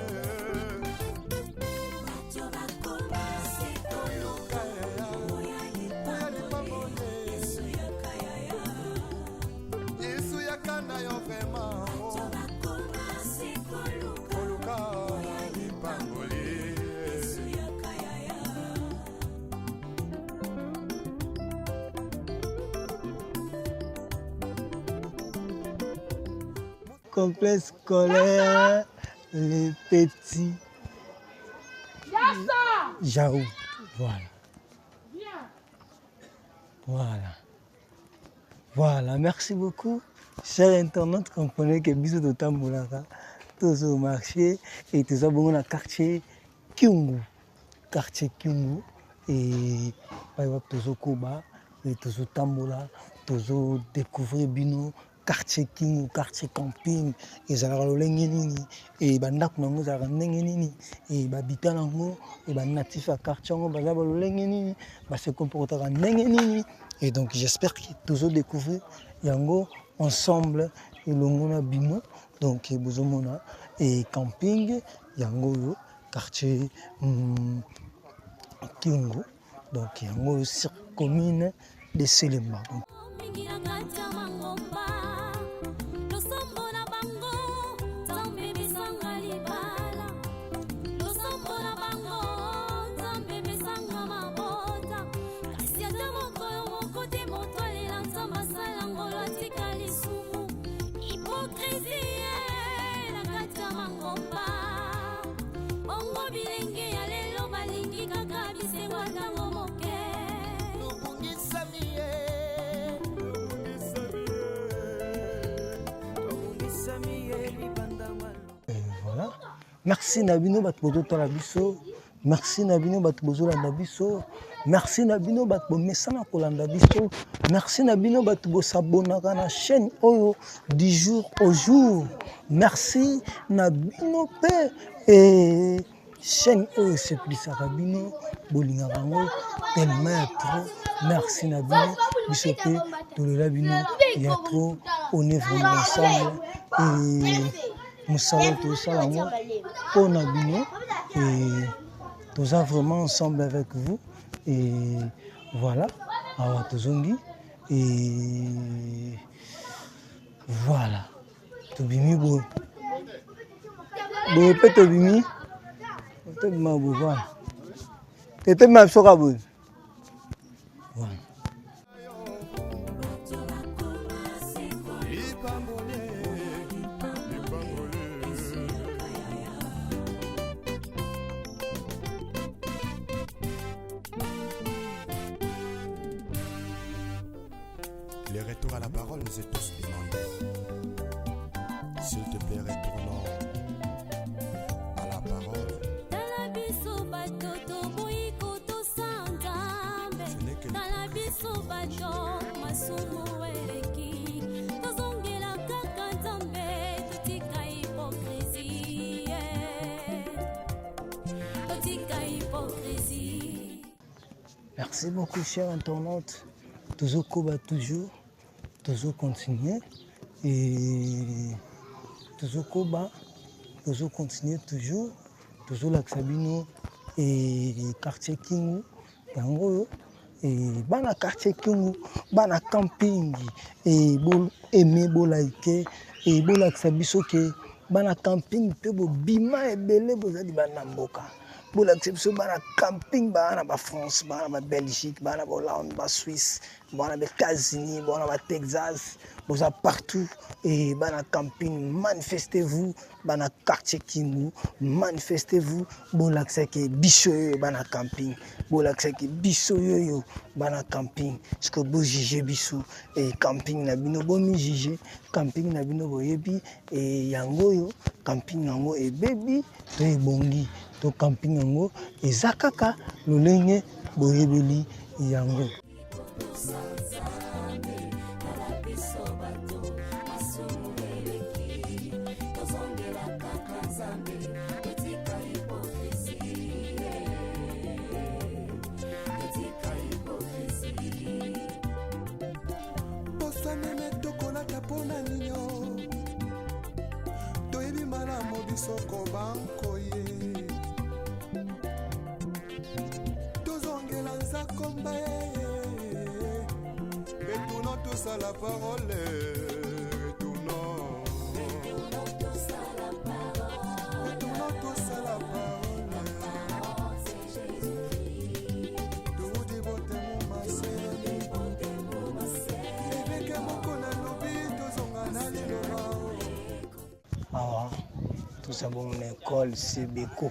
Yesu yakana yo vraiment. Complexe scolaire, les petits Jaou. Voilà, merci beaucoup. Chers internautes, comprenez que bisous de Tamboulaka, tous au marché et tous au bon quartier Kingu. Quartier Kingu et tous au Koba et tous au Tamboula, tous au découvrir Bino. Quartier Kingu, quartier camping, et ça a nini et bandak nango za nini et babita nango et ban natif à quartier ngo baza nini ba se comporter nini et donc j'espère que tous découvrir yango ensemble et longona bino donc bozomona et camping yango yo quartier Kingu donc yango sur commune de Selema. merci na bino bato bozotala biso, merci na bino bato bozolanda biso, merci na bino bato bomesana kolanda biso, merci na bino bato bosabonaka na chaîne oyo du jour au jour, merci na bino pe chaîne oyo eseplisaka bino bolingaka yango tellement ya trop, merci na bino biso pe tolela bino ya trop, on est vraiment ensemble mosala tosala yango mpona bino et toza vraiment ensemble avec vous et voilà awa tozongi et voilà tobimi boye boye mpe tobimi tobima boye voilà tetobima biso ka boye voilà. Les retours à la parole nous est tous demandés. S'il te plaît, retournons à la parole. Ce n'est que Merci beaucoup, chers internautes. Toujours combat, toujours continuer et toujours combat, toujours continuer, toujours la Sabino et quartier Kingu, yango et bana quartier Kingu, bana camping et bol aimer bolaike et bolakisa biso ke bana camping pe bo bima ebele bozali bana mboka. Bolakisa biso bana camping bana ba France, bana ba Belgique, bana ba Hollande, ba Suisse, bana ba États-Unis, bana ba Texas, boza partout et bana camping, manifestez-vous, bana quartier Kingu, manifestez-vous, bolakisa ke biso bana camping, bolakisa ke biso yo bana camping, parce que bo juger biso et camping na bino bo mi juger, camping na bino boyebi et yango yo camping yango e baby to ebongi. To camping yango eza kaka lolenge boyebeli yango. Bosanene tokolata pona nino toyebi malamu biso kobanko ye tozongela nzakomba retournons tous à la parole retournons tous à la parole toudi botemo mase eveke moko na lobi tozonga na liloba awa toza bongo na école Sebeko,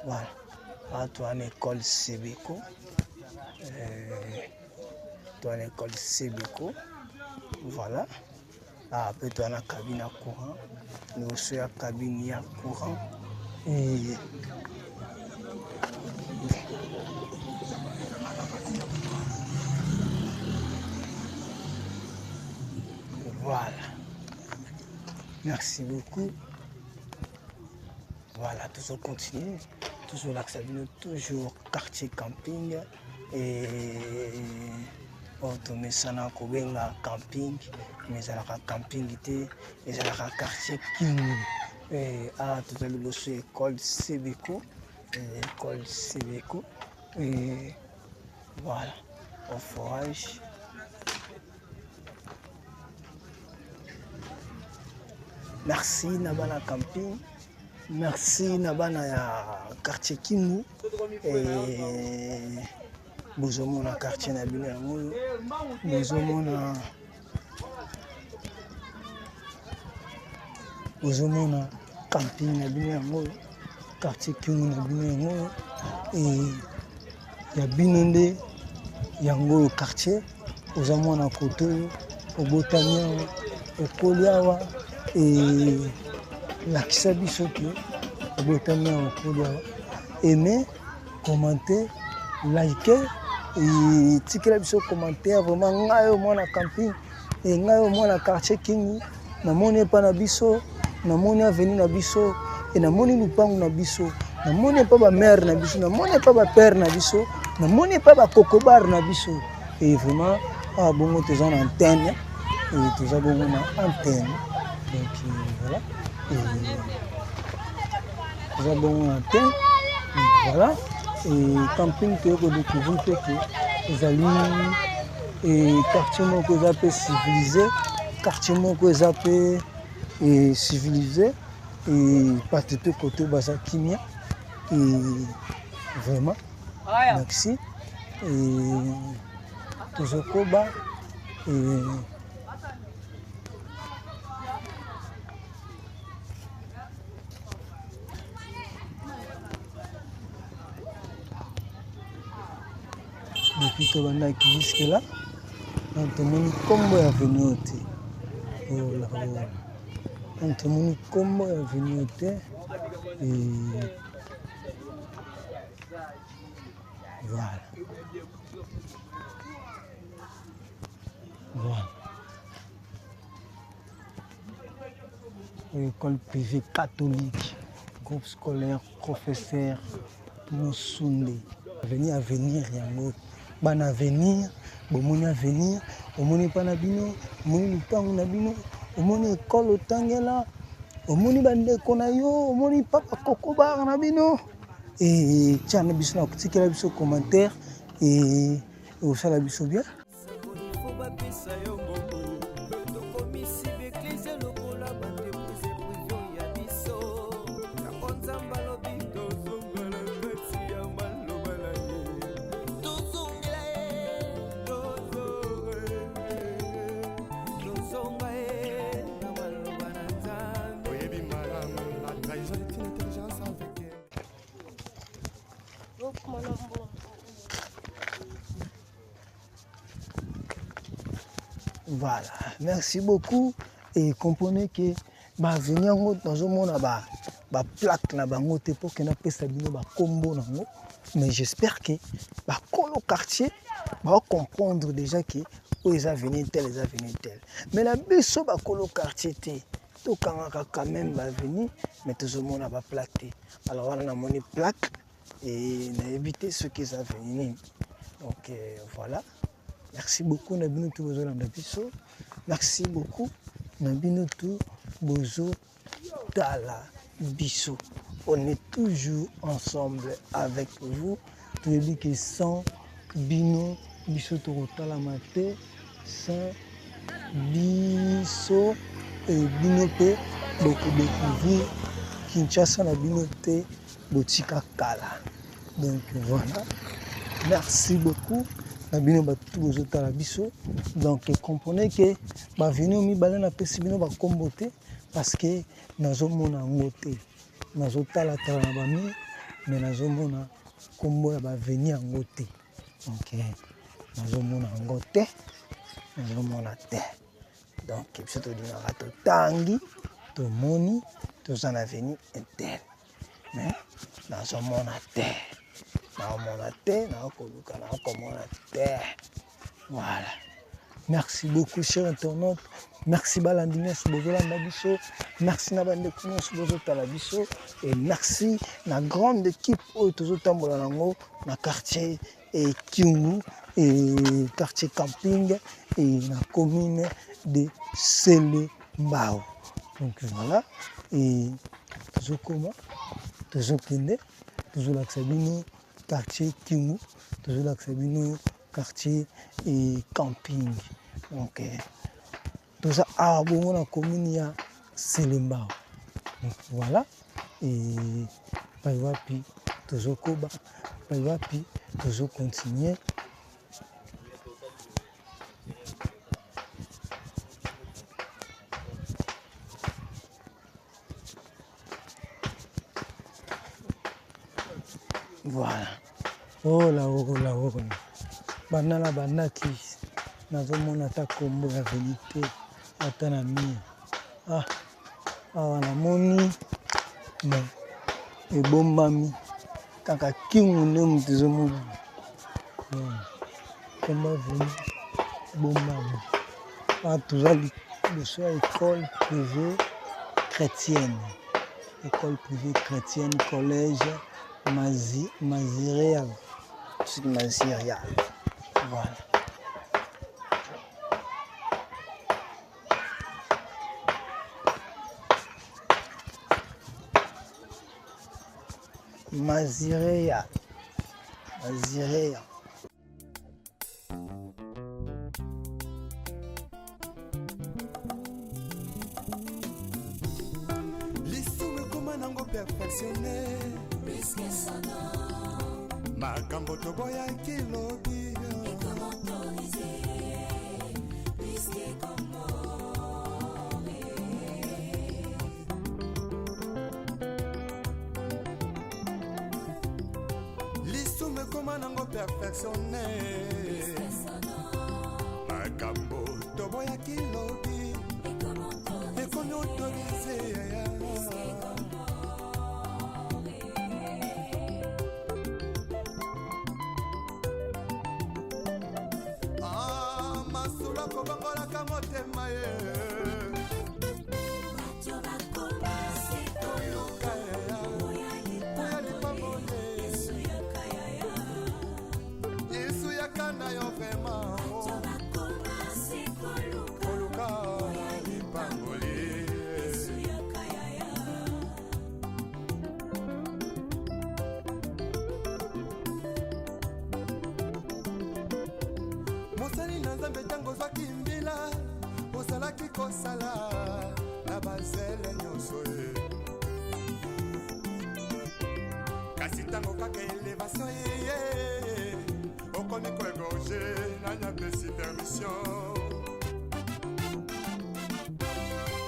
voilà toi na école Sebeko, toi na école Sebeko, voilà après toi na cabine à courant, nous aussi à cabine à courant et voilà. Merci beaucoup. Voilà, toujours continuer. Toujours la Sabino, toujours quartier camping. Et on met ça dans le camping. Mais à la camping, et à la quartier King. Et à tout à l'heure, l'école Sebeko. L'école Sebeko. Et voilà, au forage. Merci Nabana Camping, merci Nabana ya quartier Kingu et bozomona quartier na bino yango bozomona camping na bino yango quartier Kingu na bino yango et ya bino nde yango quartier ozomona koto obotania okoliawa et lakisa biso ke abotami en cours aimer, commenter, liker et tikela biso commentaire vraiment ngai au moins na camping et ngai au moins na quartier Kingi namoni pa na biso namoni avenue na biso et namoni lupango na biso namoni pa ba mère na biso namoni pa ba père na biso namoni pa ba kokobar na biso et vraiment ah bongo tes en antenne et tes bongo na antenne donc voilà et tes bongo na antenne voilà et camping que vous découvrez que les alliés et quartier moko zappé civilisé quartier moko zappé et civilisé et participer côté basa kimia et vraiment merci et tozokoba et depuis que on a jusque là on te moni combo ya venir oh là on te moni combo ya venir et voilà voilà école privée catholique groupe scolaire professeur Moussoundé venir à venir yango bana avenir bomoni avenir omoni pa na bino omoni lupango na bino omoni école otangela omoni bandeko na yo omoni papa kokobar na bino et tiens na biso na kotikela biso commentaire et osala biso bien Voilà, merci beaucoup et comprenez que bah venir dans un monde bah plaque na bango te pour que na pesa bino ba combo nango mais j'espère que bah colo quartier va comprendre déjà que ils a venu tel mais la biso ba colo quartier te to kanga quand même va venir mais tout le monde a ba plaque te alors on a monnaie plaque et na éviter ce qu'ils a venu donc voilà. Merci beaucoup Nabino tout bozo landa biso. Merci beaucoup Nabino tout bozo tala biso. On est toujours ensemble avec vous. Tout dit que sans bino biso to tala maté sans biso et bino pe beaucoup découvrir Kinshasa na bino te botika kala. Donc voilà. Merci beaucoup. Nabino ba tout aux autres la biso donc comprenez que ba venir mi balana pesi bino ba kombote parce que nazomona ngote nazotala tala na ba mi mais nazomona kombo ya ba venir ngote donc nazomona ngote nazomona te donc biso to dina rato tangi to moni to sana venir intel mais nazomona te voilà. Merci beaucoup, chers internautes. Merci Balandines Bozola Nabiso. Merci Nabande Kounos Bozota Labiso. Et merci la grande équipe Otozotambolango, na quartier et Kiungu, et quartier camping, et la commune de Selembao. Donc voilà. Et Tozokoma, Tozokende, Tozolaksabino. Quartier Kingu, toujours l'accès quartier et camping. Donc, tout ça, à bon, la commune, il y a Selembao. Donc, voilà. Et, Paiwapi, toujours Koba, Paiwapi, toujours continuer. Voilà. Oh là. Banana banaki. Nazomona ta kombo ya vérité. Atana mia. Ah, la moni. Mais ebombami kaka kingu nde moto ezomona komba venu ebombami wana toza liboso ya école privée chrétienne, école privée chrétienne, collège Maziréal. C'est Maziréal. Voilà. Maziréal. Maziréal. Perfectionné makambo toboyaki lobi lisumu ekoma nango perfectionné makambo toboyaki lobi ekomi autorisé kobangolaka motema ye yesu yakana yo vrema koluka lipangoli mosali na nzambe ntango ozwaki mbila ozalaki kosala na bazele nyonso ye kasi ntango kaka elevation yeye okomi koegorge nanyapesi permission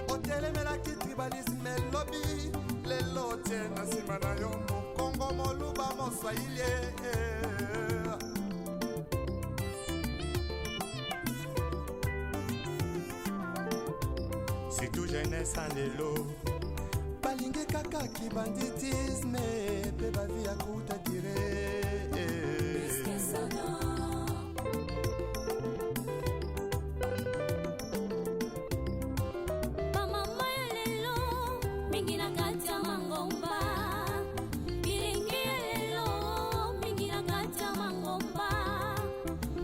otelemelaki tribalisme elobi lelo tie na nsima na yo mokongo moluba moswahili surtout jeunesse en lelo balingi kaka kibanditisme pe bavi ya kuta dire bamama ya lelo mingi na kati ya mangomba bilingi ya lelo mingi na kati ya mangomba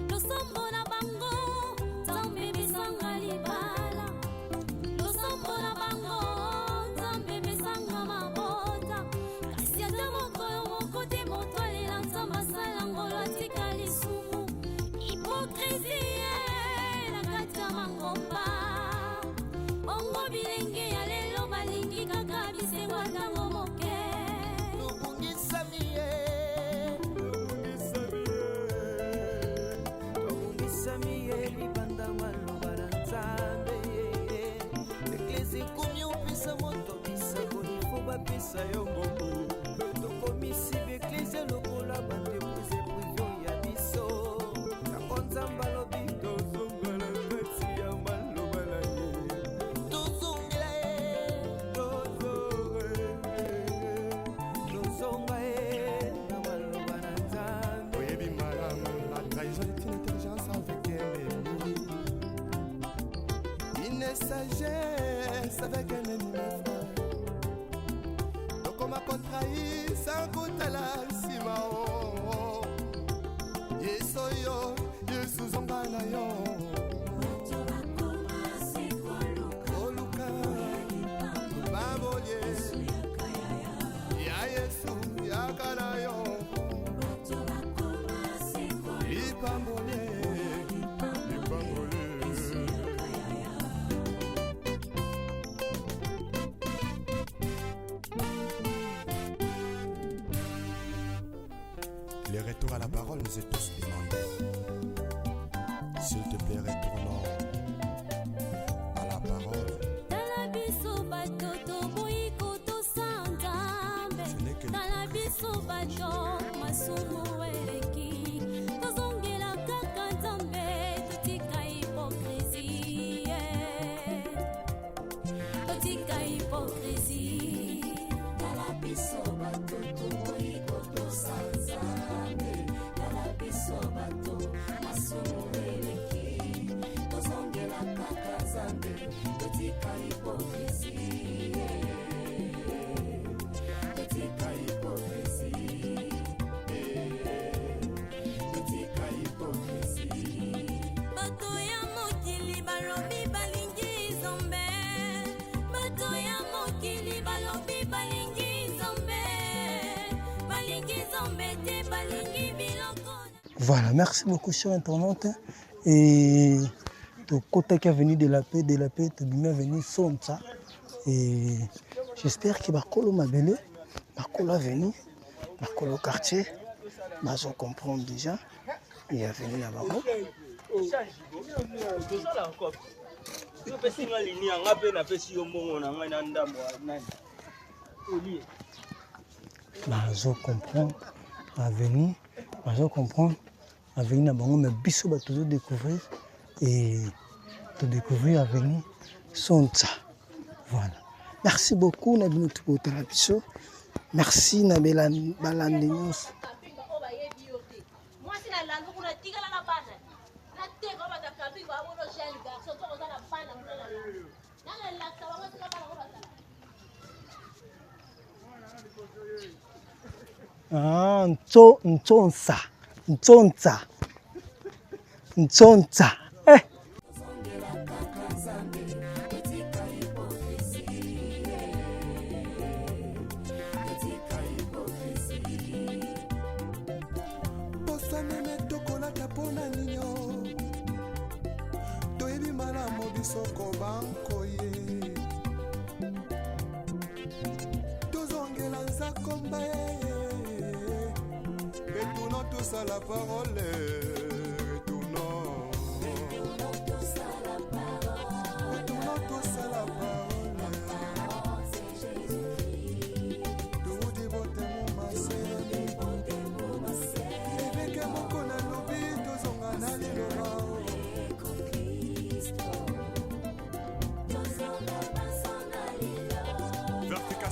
losombo na bango nzambe bisanga libala losombola bango nzambe besanga mabota kasi ata mokolo moko te moto alela nzambe asala ngolo atika lisumu hipokrisie na kati ya mangomba bongo bilenge ya lelo balingi kaka bisengo ntango moke tobungisami ye libanda maloba na nzambe eklesi komi opesa moto bisako ifo bapesa yo mbongo tokomisi beklesi lokola bandepose privio ya biso yango nzambe alobi tozongala kati ya maloba na ye tozongela ye tozonga ye na maloba na nzambe oyebi malamu la trahison est une intelligence avec ennemi une sagesse avec un ennemi frère tokoma kotrahi sans kotala nsima o yesu oyo yesu zonga na yo koluka babolie ya yesu yakana yo lipambole Les retours à la parole nous est tous demandés. S'il te plaît, retournons à la parole. tala biso bato toboyi kotosa nzambe tala biso bato masumu eleki tozongela kaka nzambe totika hipokrisie totika hipokrisie tala biso bato Voilà, merci beaucoup, chers internautes. Et le côté qui est venu de la paix, tu es venu son ça. Et j'espère que Bakolo m'a belé, Bakolo est venu, Bakolo quartier, je comprends déjà. Il est venu là-bas. Je comprends, je comprends. Avenir mais biso va toujours découvrir et te découvrir avenir son ça. Voilà. Merci beaucoup Nabino Tukota la biso. Merci Nabela Balandenos. Ah, ntsonsa. Eh. Bosamene tokolata pona ninyo toyebi malamu bisoko bankoye tozongela nzakomba retournons tous à la parole.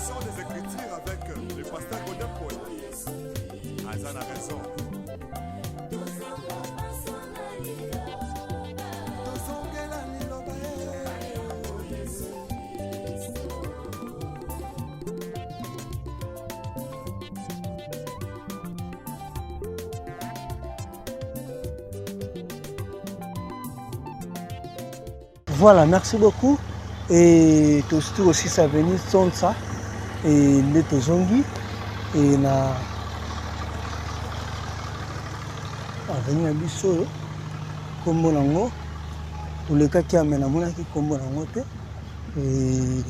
Des écritures avec le pasteur Godin Paul. Azan a raison. Voilà, merci beaucoup. Et tout aussi ça venu son ça. Et les tozongi et na avenir biso kombo nango pour le cas qui amène à mon qui kombo nango te et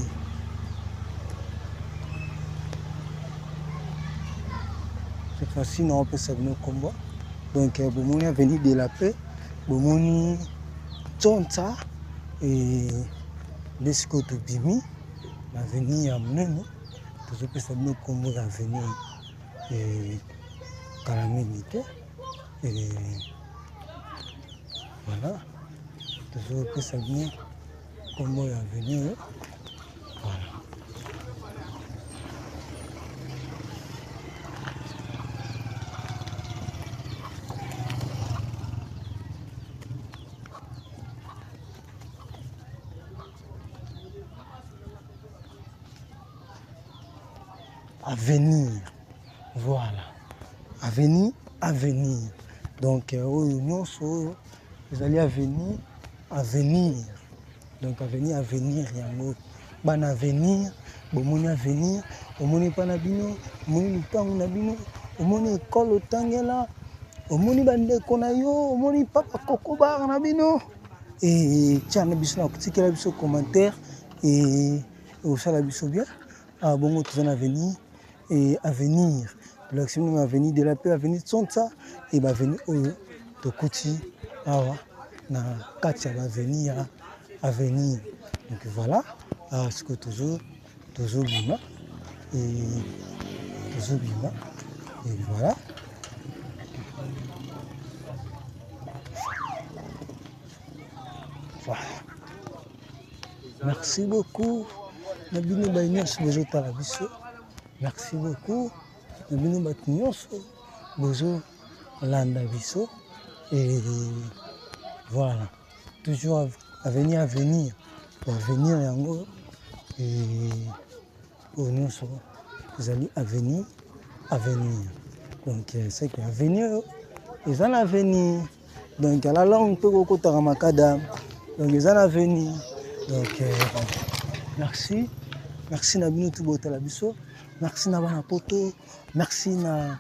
cette fois-ci non on peut savoir combo donc bomoni a venu de la paix bomoni tonta et lesco to bimi l'avenir à mon je peux savoir comment l'avenir et calamité et voilà je peux savoir comment l'avenir voilà. Avenir, voilà, avenir. Donc, vous allez avenir. Donc, avenir, yango. Ban avenir, bomoni avenir, omoni panabino, omoni lupango nabino, omoni école otangela, omoni bandeko na yo, omoni papa kokoba nabino. Et tiens, biso na kotikela biso commentaire et osala biso bien. Ah bon, tu vas avenir. Et avenir, l'action avenir de la paix, avenir de Sonsa, et avenir de Kouti, na Katia, avenir. Donc voilà, ce que toujours bima, et voilà. Voilà. Merci beaucoup. Nabino Baïnios, bonjour Talabiso. Merci beaucoup. Nous avons besoin de biso et voilà. Toujours à venir. Pour venir yango et nous allons avenir. Donc c'est que avenir ils ont l'avenir. Donc à la langue peut côté Ramakadam. Donc ils ont l'avenir. Donc merci. merci na bino tout botala biso, merci na bana poto, merci na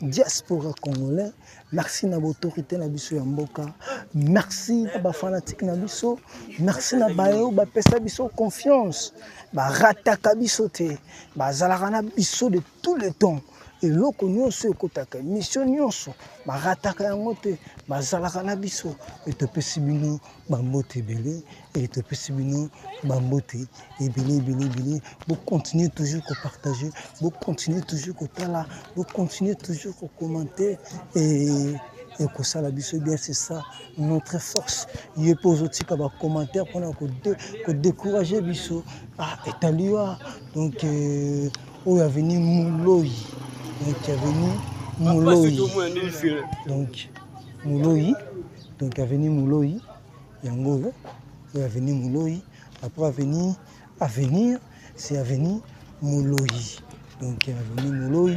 diaspora congolais, merci na autorité na biso ya mboka, merci na ba fanatique na biso, merci na bayo ba pesa biso confiance, ba rataka biso te, ba zalaka na biso de tout le temps. eloko nyonso ekotaka mission nyonso barataka yango te bazalaka na biso etopesi bino bambote ebele etopesi bino bambote ebele continuer toujours kopartager continuer toujours kotala continuer toujours kokomenter et que ça la biso bien c'est ça notre force il pose aussi ka ba commentaire pendant que décourager biso etaliwa donc on est venu Mouloi donc il est venu Mouloi donc Mouloi donc il est venu Mouloi yango il est venu Mouloi après à venir c'est à venir Mouloi donc il est venu Mouloi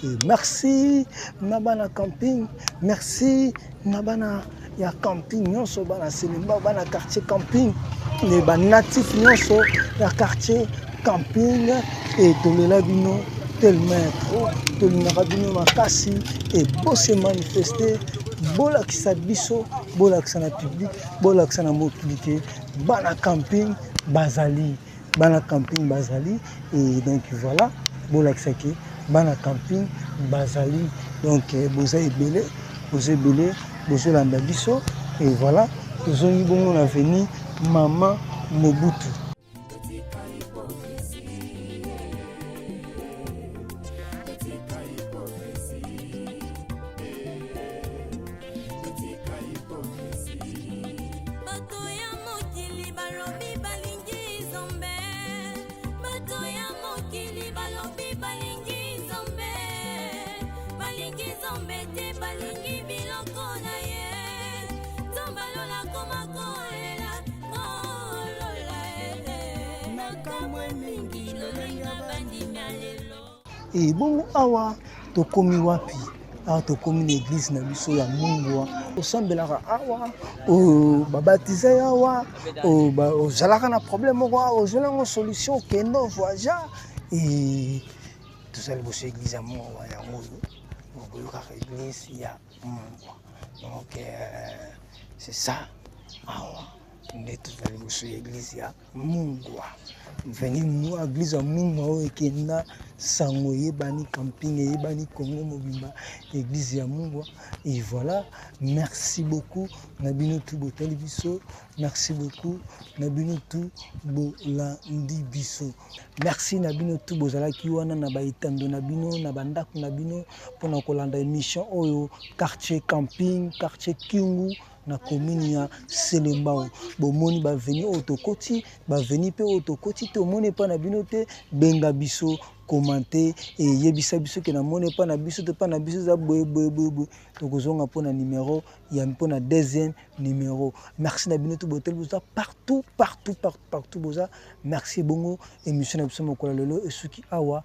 et merci Nabana camping merci Nabana ya camping nyonso bana Selemba bana quartier camping les natifs nyonso ya quartier camping et tolela bino tellement trop tolinaka bino makasi et beau se manifester bolakisa biso bolakisa na public bolakisa na mobilité bana camping bazali et donc voilà bolakisa ke bana camping bazali donc boza ebele bozo landa biso et voilà tozongi bongo na veni Mama Mobutu. Et bon awa tokomi wapi awa tokomi l'église na biso ya Mungu osambelaka awa o babatiza awa o ozalaka na problème quoi ozolango solution kendo voyage et tout ça le église ya Mungu yango boyoka église ya Mungu donc c'est ça awa ndeto tali boso église ya Mungu venir moi église ya Mungu ekenda sango yebani camping yebani Congo mobimba église ya Mungu et voilà merci beaucoup nabino tout botali biso merci beaucoup nabino tout bolandi biso merci nabino tout bozalaki wana na baitando nabino na bandako nabino pona kolanda émission oyo quartier camping quartier Kingu na commune ya Selembao bomoni ba veni otokoti ba veni pe otokoti to moni pa na bino te benga biso commenter et yebisa biso ke na moni pa na biso te pa na biso za boye to kozonga po na numéro ya po na deuxième numéro merci na bino to botel boza partout boza merci bongo émission na biso mokola lelo et suki awa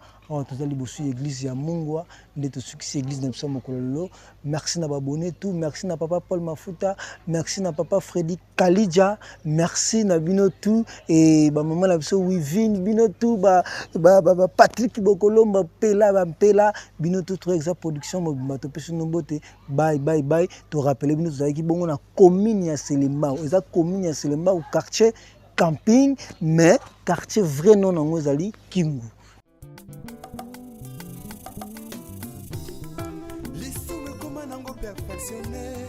tozali bosu église ya Mungu ndeto suki église na biso mokola lelo merci na babonné tout merci na papa Paul Mafuta merci na papa Freddy Kalidja merci na bino tout et ba maman na biso Wivine bino tout ba Patrick Bokolomba pela bino tout trop exact production mobimba to peso nombote bye to rappeler bino tozali bongo na commune ya Selembao eza commune ya Selembao quartier camping mais quartier vrai non nango ezali Kingu. Perfectionné